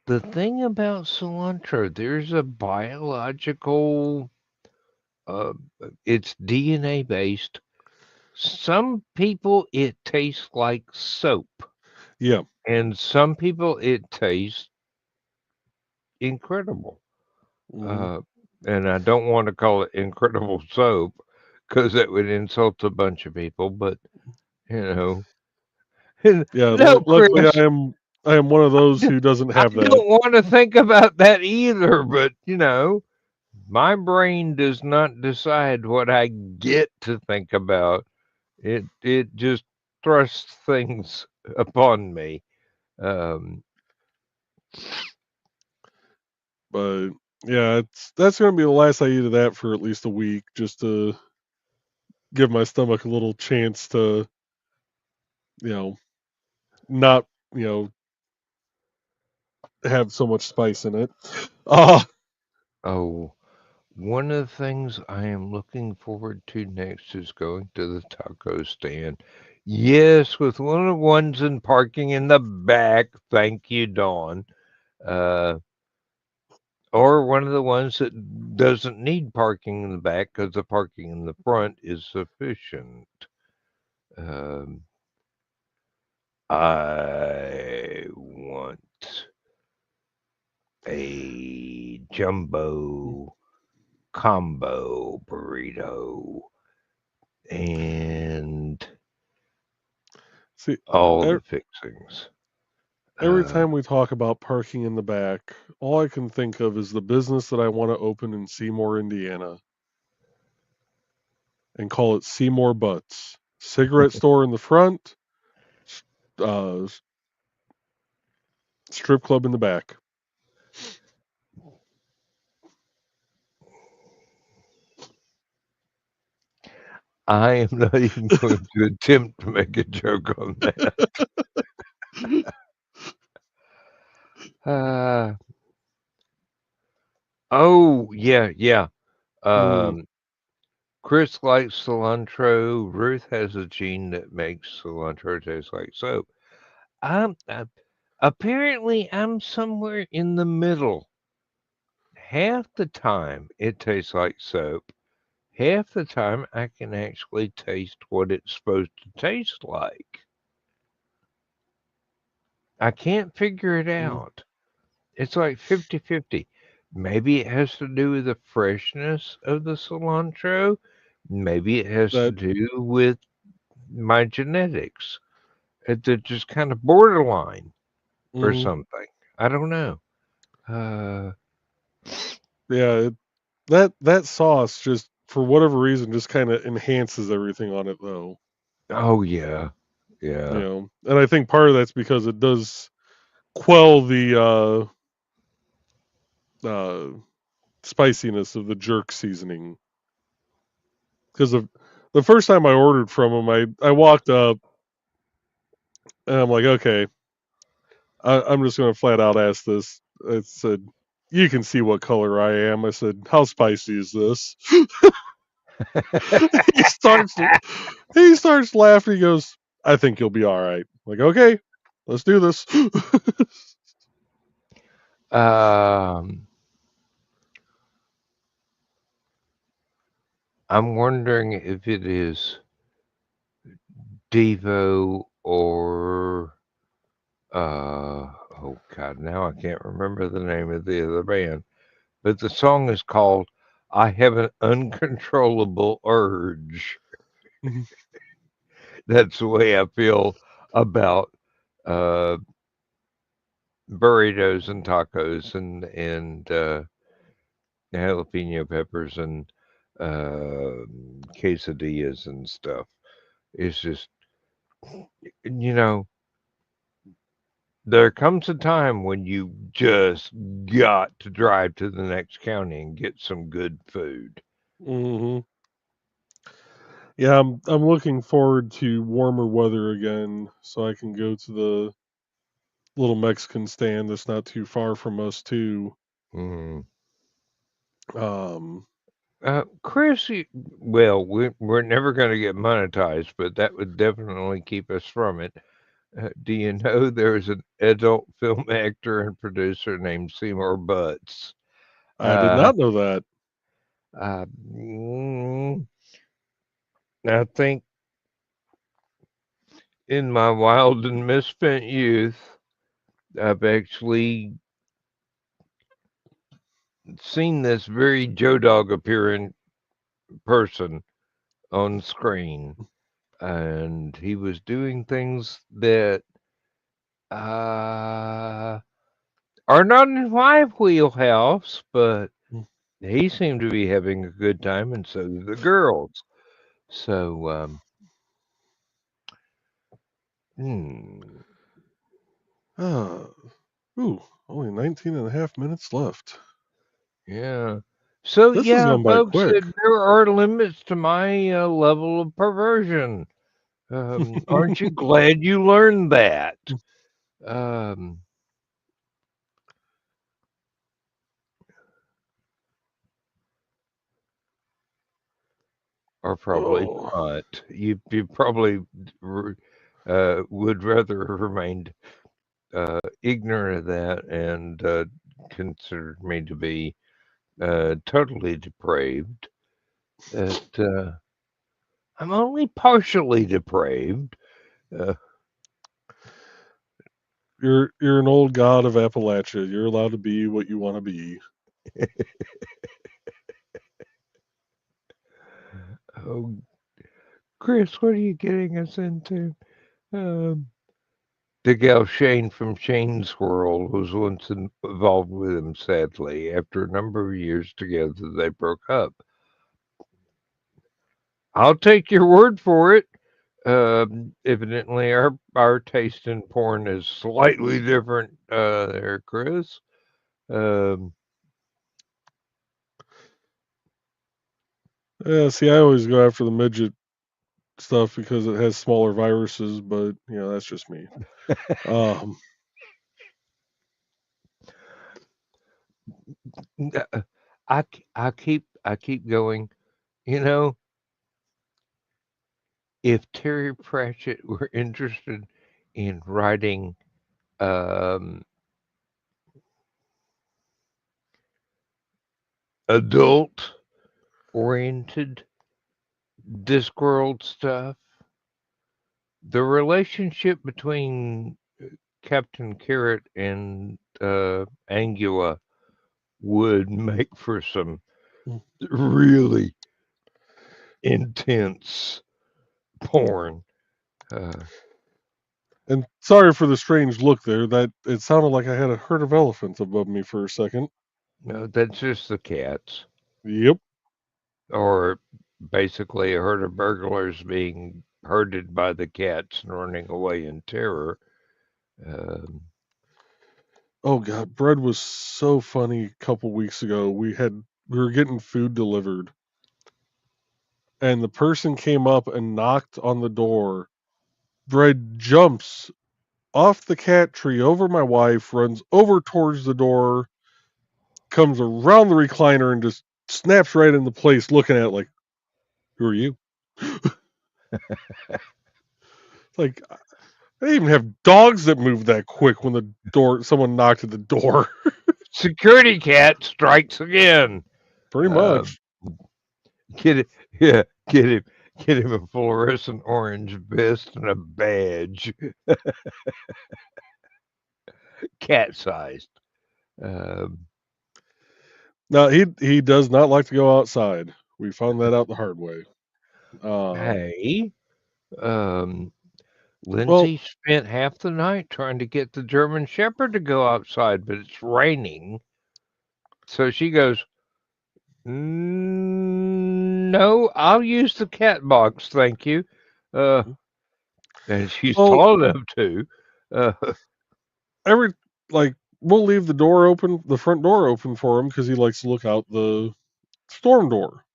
The thing about cilantro, there's a biological, uh, it's DNA based. Some people it tastes like soap, yeah. and some people it tastes incredible. Mhm. Uh, and I don't want to call it incredible soap because that would insult a bunch of people, but you know, Yeah, no, luckily Chris, I am one of those who doesn't I have that. don't want to think about that either, but my brain does not decide what I get to think about. It just thrusts things upon me. Um, But yeah, that's going to be the last I eat of that for at least a week, just to give my stomach a little chance to, you know, not, you know, have so much spice in it. Uh, oh, one of the things I am looking forward to next is going to the taco stand. Yes, with one of the ones in parking in the back. Thank you, Dawn. Uh, or one of the ones that doesn't need parking in the back because the parking in the front is sufficient. Um, I want a jumbo combo burrito and see, all e- the fixings. every Uh, time we talk about parking in the back, all I can think of is the business that I want to open in Seymour, Indiana, and call it Seymour Butts. Cigarette store in the front, uh, strip club in the back. I am not even going to attempt to make a joke on that. Uh, oh, yeah, yeah. Mm, Um, Chris likes cilantro. Ruth has a gene that makes cilantro taste like soap. Apparently, I'm somewhere in the middle. Half the time, it tastes like soap. Half the time, I can actually taste what it's supposed to taste like. I can't figure it mm, out. It's like 50-50. Maybe it has to do with the freshness of the cilantro. Maybe it has to that do with my genetics. They're just kind of borderline or mm, something. I don't know. Uh, yeah, that sauce just for whatever reason just kind of enhances everything on it though. oh yeah, You yeah. know, and I think part of that's because it does quell the uh, spiciness of the jerk seasoning. Because the first time I ordered from them, I walked up and I'm like, okay, I'm just going to flat out ask this. I said, you can see what color I am. I said, how spicy is this? he starts he starts laughing. He goes, I think you'll be all right. I'm like, okay, let's do this. um, I'm wondering if it is Devo or oh god, now I can't remember the name of the other band. But the song is called "I Have an Uncontrollable Urge." That's the way I feel about uh, burritos and tacos and jalapeno peppers and uh, quesadillas and stuff. It's just, you know, there comes a time when you just got to drive to the next county and get some good food. Hmm. Yeah, I'm looking forward to warmer weather again, so I can go to the little Mexican stand that's not too far from us too. Mm. Um, Chris, well, we're never going to get monetized, but that would definitely keep us from it. Do you know there's an adult film actor and producer named Seymour Butts? I did Uh, not know that. uh, mm, I think in my wild and misspent youth, I've actually seen this very Joe Dog appearing person on screen, and he was doing things that uh, are not in my wheelhouse, but he seemed to be having a good time, and so did the girls. So, hmm, Uh, ooh, only 19 and a half minutes left. yeah. So, This has yeah, gone by folks, quick. there are limits to my level of perversion. Aren't you glad you learned that? Um, or probably Oh, not. You probably would rather have remained ignorant of that and considered me to be totally depraved. That I'm only partially depraved. Uh, you're an old god of Appalachia. You're allowed to be what you want to be. oh, Chris, what are you getting us into? Um, the gal Shane from Shane's World was once involved with him, sadly. After a number of years together, they broke up. I'll take your word for it. Evidently, our taste in porn is slightly different there, Chris. Um, Yeah, see, I always go after the midget stuff because it has smaller viruses, but that's just me. Um, I keep going. You know, if Terry Pratchett were interested in writing um, adult-oriented Discworld stuff, the relationship between Captain Carrot and Angua would make for some really intense porn. Uh, and sorry for the strange look there. That it sounded like I had a herd of elephants above me for a second. no, that's just the cats, Yep. or basically a herd of burglars being herded by the cats and running away in terror. Um, Oh god, bread was so funny. A couple weeks ago, we were getting food delivered, and the person came up and knocked on the door. Bread jumps off the cat tree over my wife, runs over towards the door, comes around the recliner, and just snaps right into place, looking at it like, "Who are you?" Like, I even have dogs that move that quick when someone knocked at the door. security cat strikes again. Pretty Um, much. get it, yeah, get him a fluorescent orange vest and a badge, cat sized. Um, Now he does not like to go outside. We found that out the hard way. Um, hey, um, Well, Lindsay spent half the night trying to get the German Shepherd to go outside, but it's raining. So she goes, No, I'll use the cat box, thank you. Uh, and she's well, tall enough to. Uh, every like we'll leave the door open, the front door open for him because he likes to look out the storm door.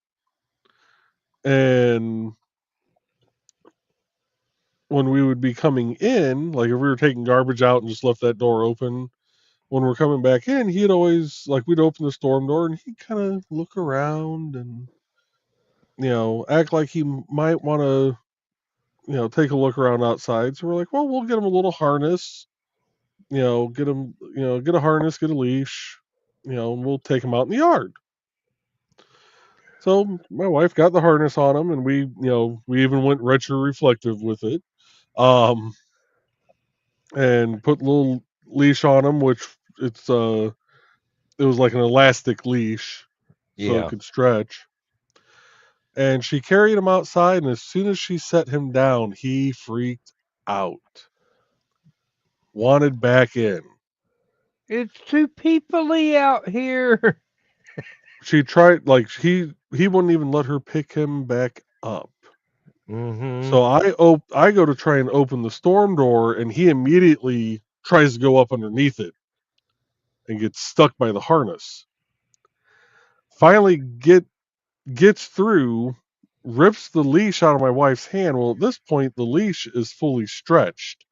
And when we would be coming in, like if we were taking garbage out and just left that door open, when we're coming back in, he'd always like we'd open the storm door and he'd kind of look around and act like he might want to take a look around outside. So we're like, well, we'll get him a little harness, get him, get a harness, get a leash, and we'll take him out in the yard. So my wife got the harness on him, and we even went retro reflective with it, and put a little leash on him, which it was like an elastic leash, so it yeah. could stretch. And she carried him outside, and as soon as she set him down, he freaked out, wanted back in. It's too peoply out here. She tried, like he wouldn't even let her pick him back up. Mm-hmm. So I go to try and open the storm door, and he immediately tries to go up underneath it and gets stuck by the harness. Finally gets through, rips the leash out of my wife's hand. Well, at this point, the leash is fully stretched.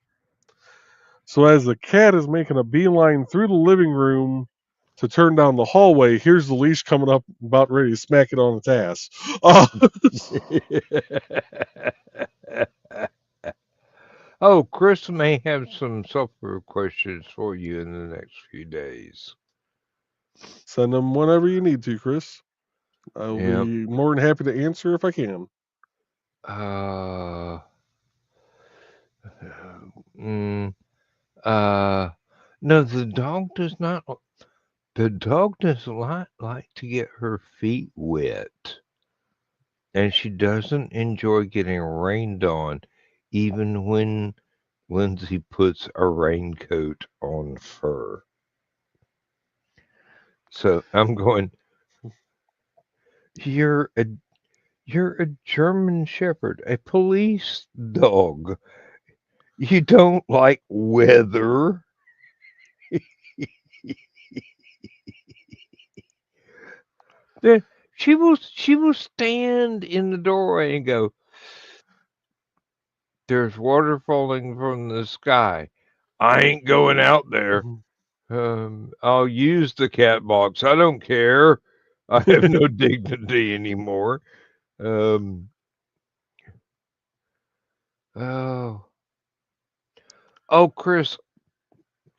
So as the cat is making a beeline through the living room to turn down the hallway, here's the leash coming up, about ready to smack it on its ass. Oh, Chris may have some software questions for you in the next few days. Send them whenever you need to, Chris. I'll Yep. be more than happy to answer if I can. Uh, mm, uh, no, the dog does not. The dog does not like to get her feet wet, and she doesn't enjoy getting rained on, even when Lindsay puts a raincoat on her. So I'm going, you're a you're a German Shepherd, a police dog. You don't like weather. Then she will stand in the doorway and go, "There's water falling from the sky. I ain't going out there. I'll use the cat box. I don't care. I have no dignity anymore." Um, oh, oh, Chris.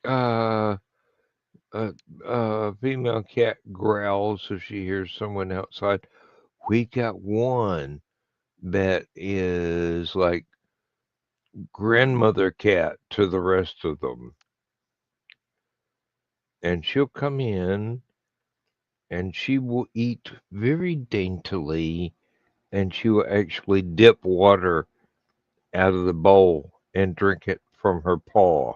Uh, female cat growls if she hears someone outside. We got one that is like grandmother cat to the rest of them. And she'll come in and she will eat very daintily and she will actually dip water out of the bowl and drink it from her paw.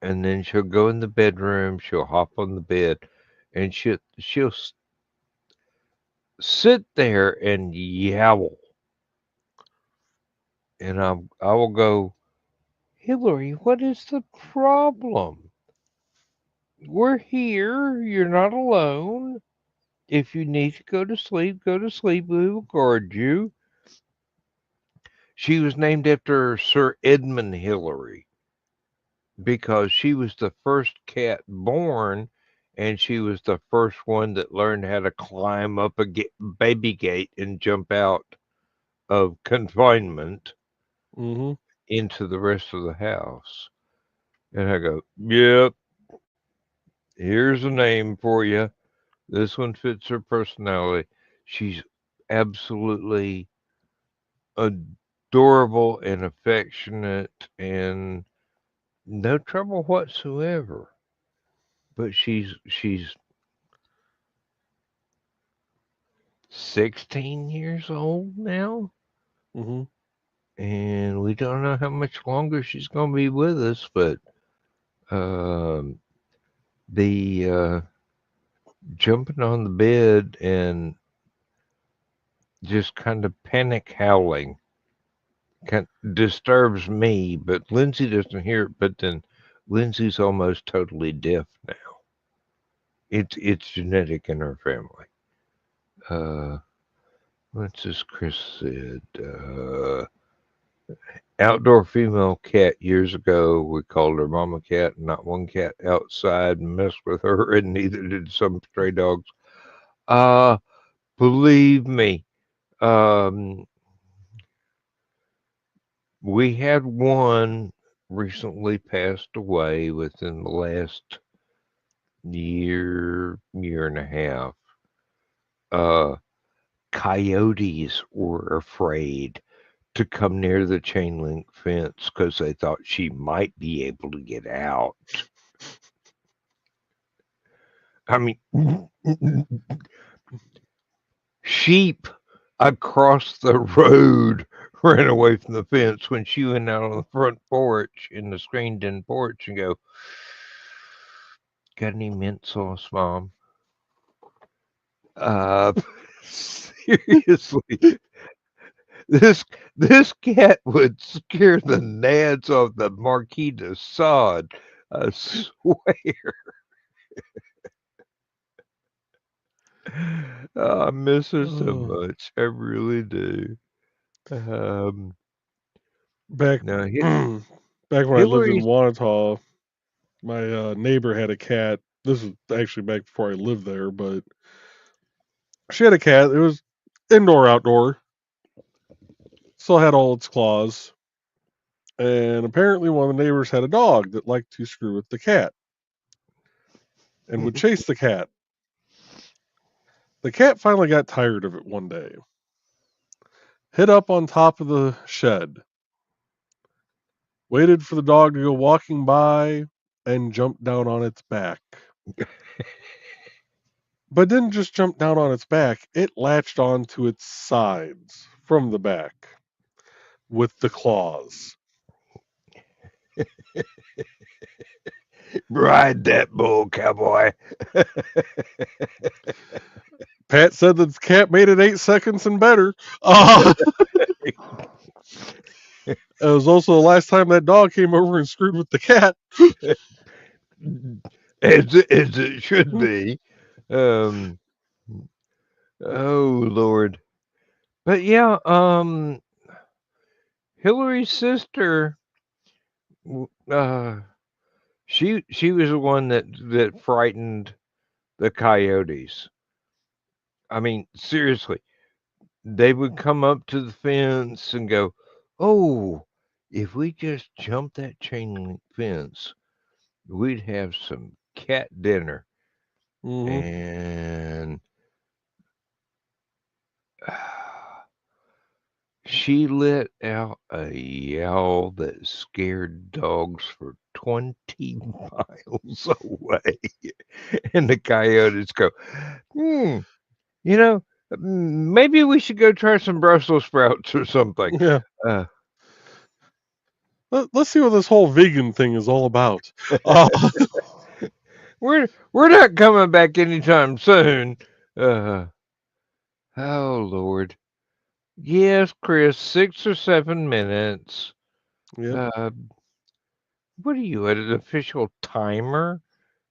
And then she'll go in the bedroom, she'll hop on the bed, and she'll sit there and yowl. And I will go, Hillary, what is the problem? We're here. You're not alone. If you need to go to sleep, go to sleep. We will guard you. She was named after Sir Edmund Hillary because she was the first cat born and she was the first one that learned how to climb up a baby gate and jump out of confinement Mm-hmm. into the rest of the house. And I go, yep, here's a name for you. This one fits her personality. She's absolutely adorable and affectionate and no trouble whatsoever. But she's 16 years old now. Mm-hmm. and we don't know how much longer she's going to be with us, but um, the jumping on the bed and just kind of panic howling disturbs me, but Lindsay doesn't hear it. But then Lindsay's almost totally deaf now. It's genetic in her family. Uh, what's this Chris said? Outdoor female cat years ago. We called her Mama Cat. Not one cat outside messed with her, and neither did some stray dogs. Uh, Believe me, um, we had one recently passed away within the last year and a half. Uh, Coyotes were afraid to come near the chain link fence because they thought she might be able to get out. I mean, sheep across the road ran away from the fence when she went out on the front porch in the screened-in porch and go, "Got any mint sauce, Mom?" Uh, seriously, this cat would scare the nads off the Marquis de Sade. I swear. I miss her so Oh. much. I really do. Um, Back no, back when I lived in Hillary. Wanata, my neighbor had a cat. This was actually back before I lived there, but she had a cat. It was indoor, outdoor. Still had all its claws. And apparently, one of the neighbors had a dog that liked to screw with the cat and would chase the cat. The cat finally got tired of it one day, hid up on top of the shed, waited for the dog to go walking by, and jumped down on its back. But didn't just jump down on its back, it latched onto its sides from the back with the claws. Ride that bull, cowboy. Pat said that the cat made it 8 seconds and better. It was also the last time that dog came over and screwed with the cat. As it should be. Um, oh Lord. But yeah, Hillary's sister, uh, she was the one that frightened the coyotes. I mean, seriously, they would come up to the fence and go, "Oh, if we just jump that chain link fence, we'd have some cat dinner." Mm-hmm. And she let out a yell that scared dogs for 20 miles away. And the coyotes go, you know, maybe we should go try some Brussels sprouts or something. Yeah. Uh, Let's see what this whole vegan thing is all about. Uh, we're not coming back anytime soon. Oh Lord. Yes, Chris, 6 or 7 minutes. yep. Uh, what are you at an official timer?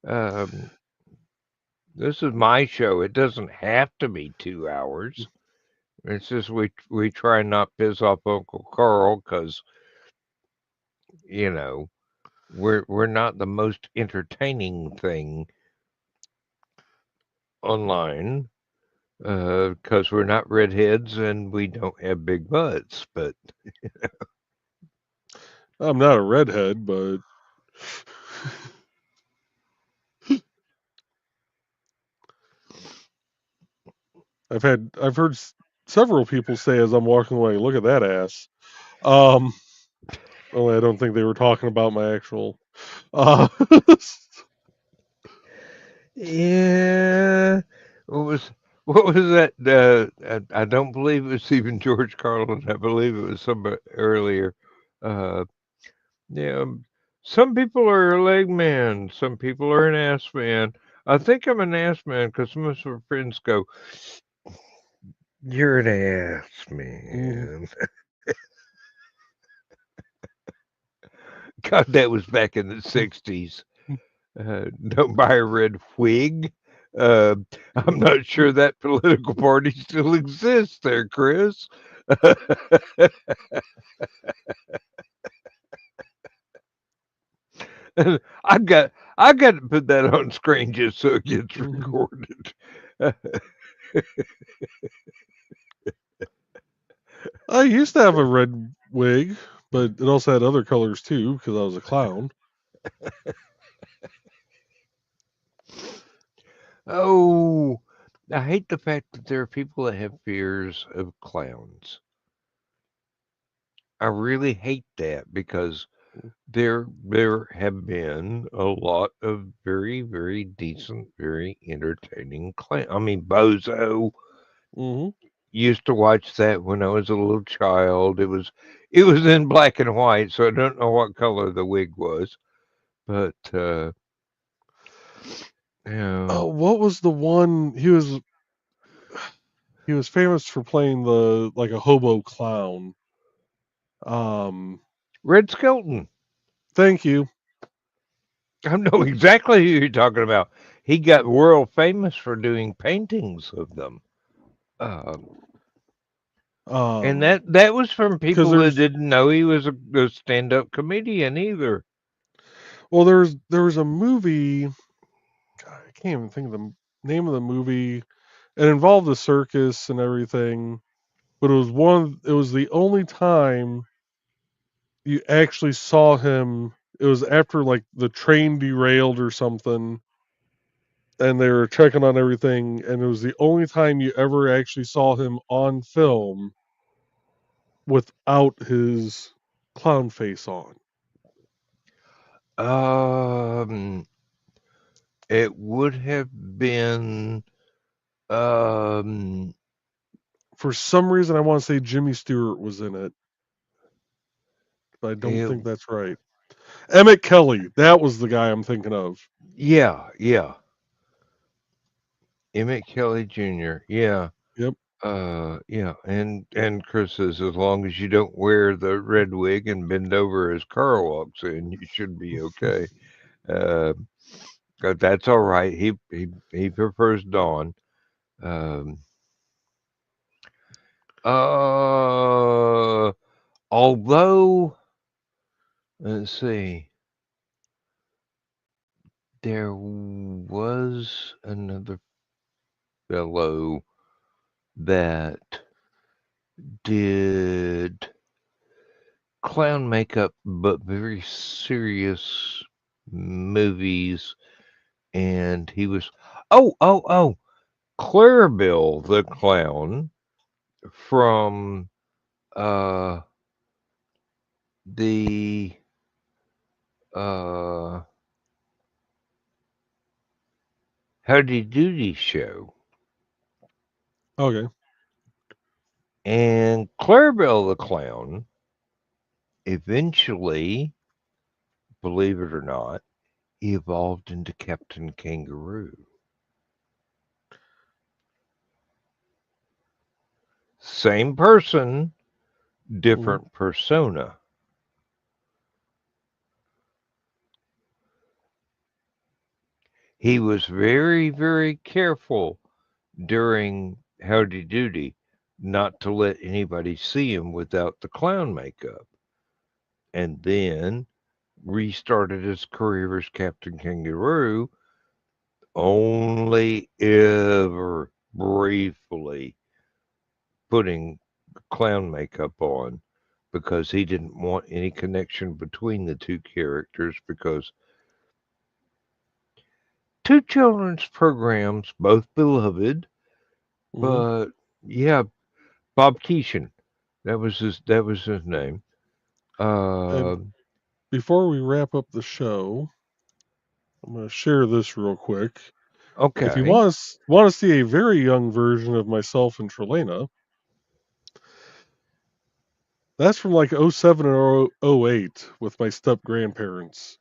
Um, this is my show. It doesn't have to be 2 hours. It's just we try not piss off Uncle Carl because you know we're not the most entertaining thing online because we're not redheads and we don't have big butts. But I'm not a redhead, but I've heard several people say as I'm walking away, "Look at that ass." Only I don't think they were talking about my actual. Uh, yeah, it was. What was that? I don't believe it was even George Carlin. I believe it was somebody earlier. Uh, yeah, some people are a leg man. Some people are an ass man. I think I'm an ass man because most of my friends go, "You're an ass Mhm. man." God, that was back in the '60s. Don't buy a red wig. Uh, I'm not sure that political party still exists there, Chris. I got I got to put that on screen just so it gets Mhm. recorded. I used to have a red wig, but it also had other colors too because I was a clown. Oh, I hate the fact that there are people that have fears of clowns. I really hate that because there have been a lot of very, very decent, very entertaining clown. I mean, Bozo Hmm. used to watch that when I was a little child. It was in black and white, so I don't know what color the wig was, but Oh, yeah, what was the one he was famous for playing the like a hobo clown. Um, Red Skelton. thank you. I know exactly who you're talking about. He got world famous for doing paintings of them. Uh, and Um, that was from because people that there's didn't know he was a stand-up comedian either. well there was a movie. God, I can't even think of the name of the movie. It involved a circus and everything, but it was the only time you actually saw him. It was after like the train derailed or something, and they were checking on everything, and it was the only time you ever actually saw him on film without his clown face on. Um, it would have been um, For some reason, I want to say Jimmy Stewart was in it, but I don't it, think that's right. Emmett Kelly, that was the guy I'm thinking of. yeah, yeah, Emmett Kelly Jr. Yeah, Yep. yeah, and Chris says as long as you don't wear the red wig and bend over as Carl walks in, you should be okay. Uh, that's all right. He prefers Dawn. Um, uh, although let's see, there was another fellow that did clown makeup, but very serious movies, and he was oh Clarabelle the clown from uh the uh Howdy Doody show. Okay. And Clarabelle the clown eventually, believe it or not, evolved into Captain Kangaroo. Same person, Hmm. different persona. He was very, very careful during Howdy Doody not to let anybody see him without the clown makeup. And then restarted his career as Captain Kangaroo, only ever briefly putting clown makeup on because he didn't want any connection between the two characters because two children's programs, both beloved, Hmm. but yeah, Bob Keeshan, that was his name. And Uh, before we wrap up the show, I'm going to share this real quick. Okay. If you want to see a very young version of myself and Trelena, that's from like 07 or 08 with my step grandparents.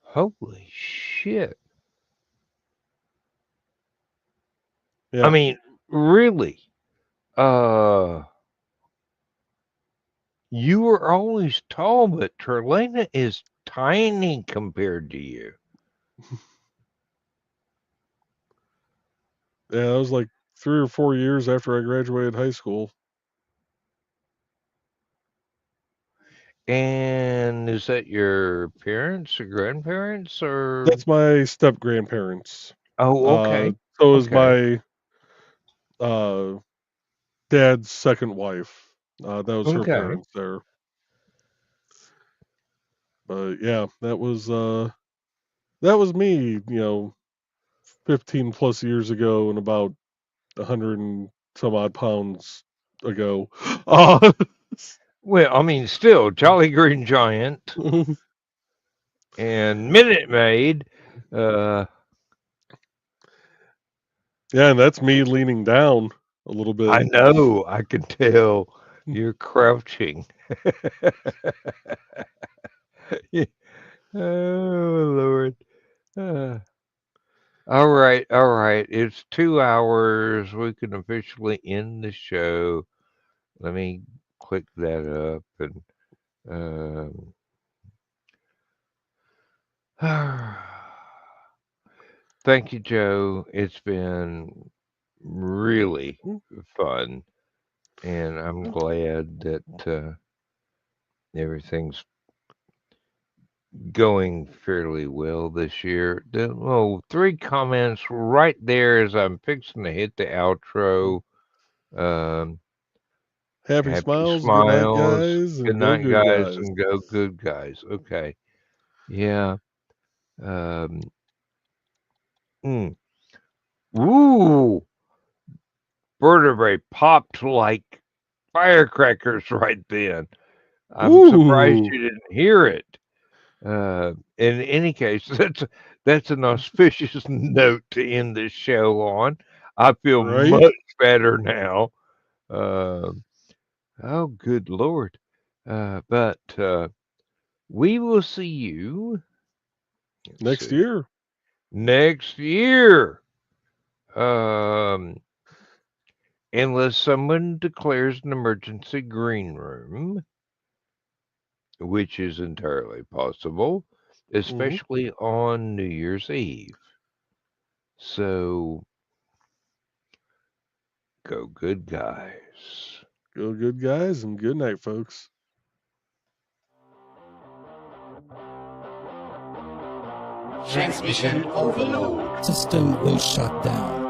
Holy shit. Yeah. I mean, really? You were always tall, but Trelena is tiny compared to you. Yeah, that was like 3 or 4 years after I graduated high school. And is that your parents or grandparents or? That's my step grandparents. Oh, okay. So is Okay. my dad's second wife. That was her Okay. parents there. But yeah, that was me, 15 plus years ago and about 100 and some odd pounds ago. Well, I mean, still Jolly Green Giant and Minute Maid. Yeah, and that's me leaning down a little bit. I know. I can tell you're crouching. Oh, Lord. All right. All right. It's 2 hours. We can officially end the show. Let me click that up and thank you, Joe. It's been really fun, and I'm glad that everything's going fairly well this year. Oh, 3 comments right there as I'm fixing to hit the outro. Happy Happy smiles, good night, smiles. guys, Good and go night, good guys, guys. and go good guys. Okay. Yeah. Ooh. Vertebrae popped like firecrackers right then. I'm surprised Ooh, you didn't hear it. In any case, that's an auspicious note to end this show on. I feel right? much better now. Oh, good Lord. But we will see you Next year. next year. Unless someone declares an emergency green room, which is entirely possible, especially on New Year's Eve. So, go good guys. Go good guys, and good night, folks. Transmission overload. System will shut down.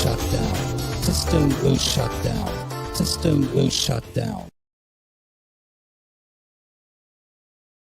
shut down. System will shut down. System will shut down.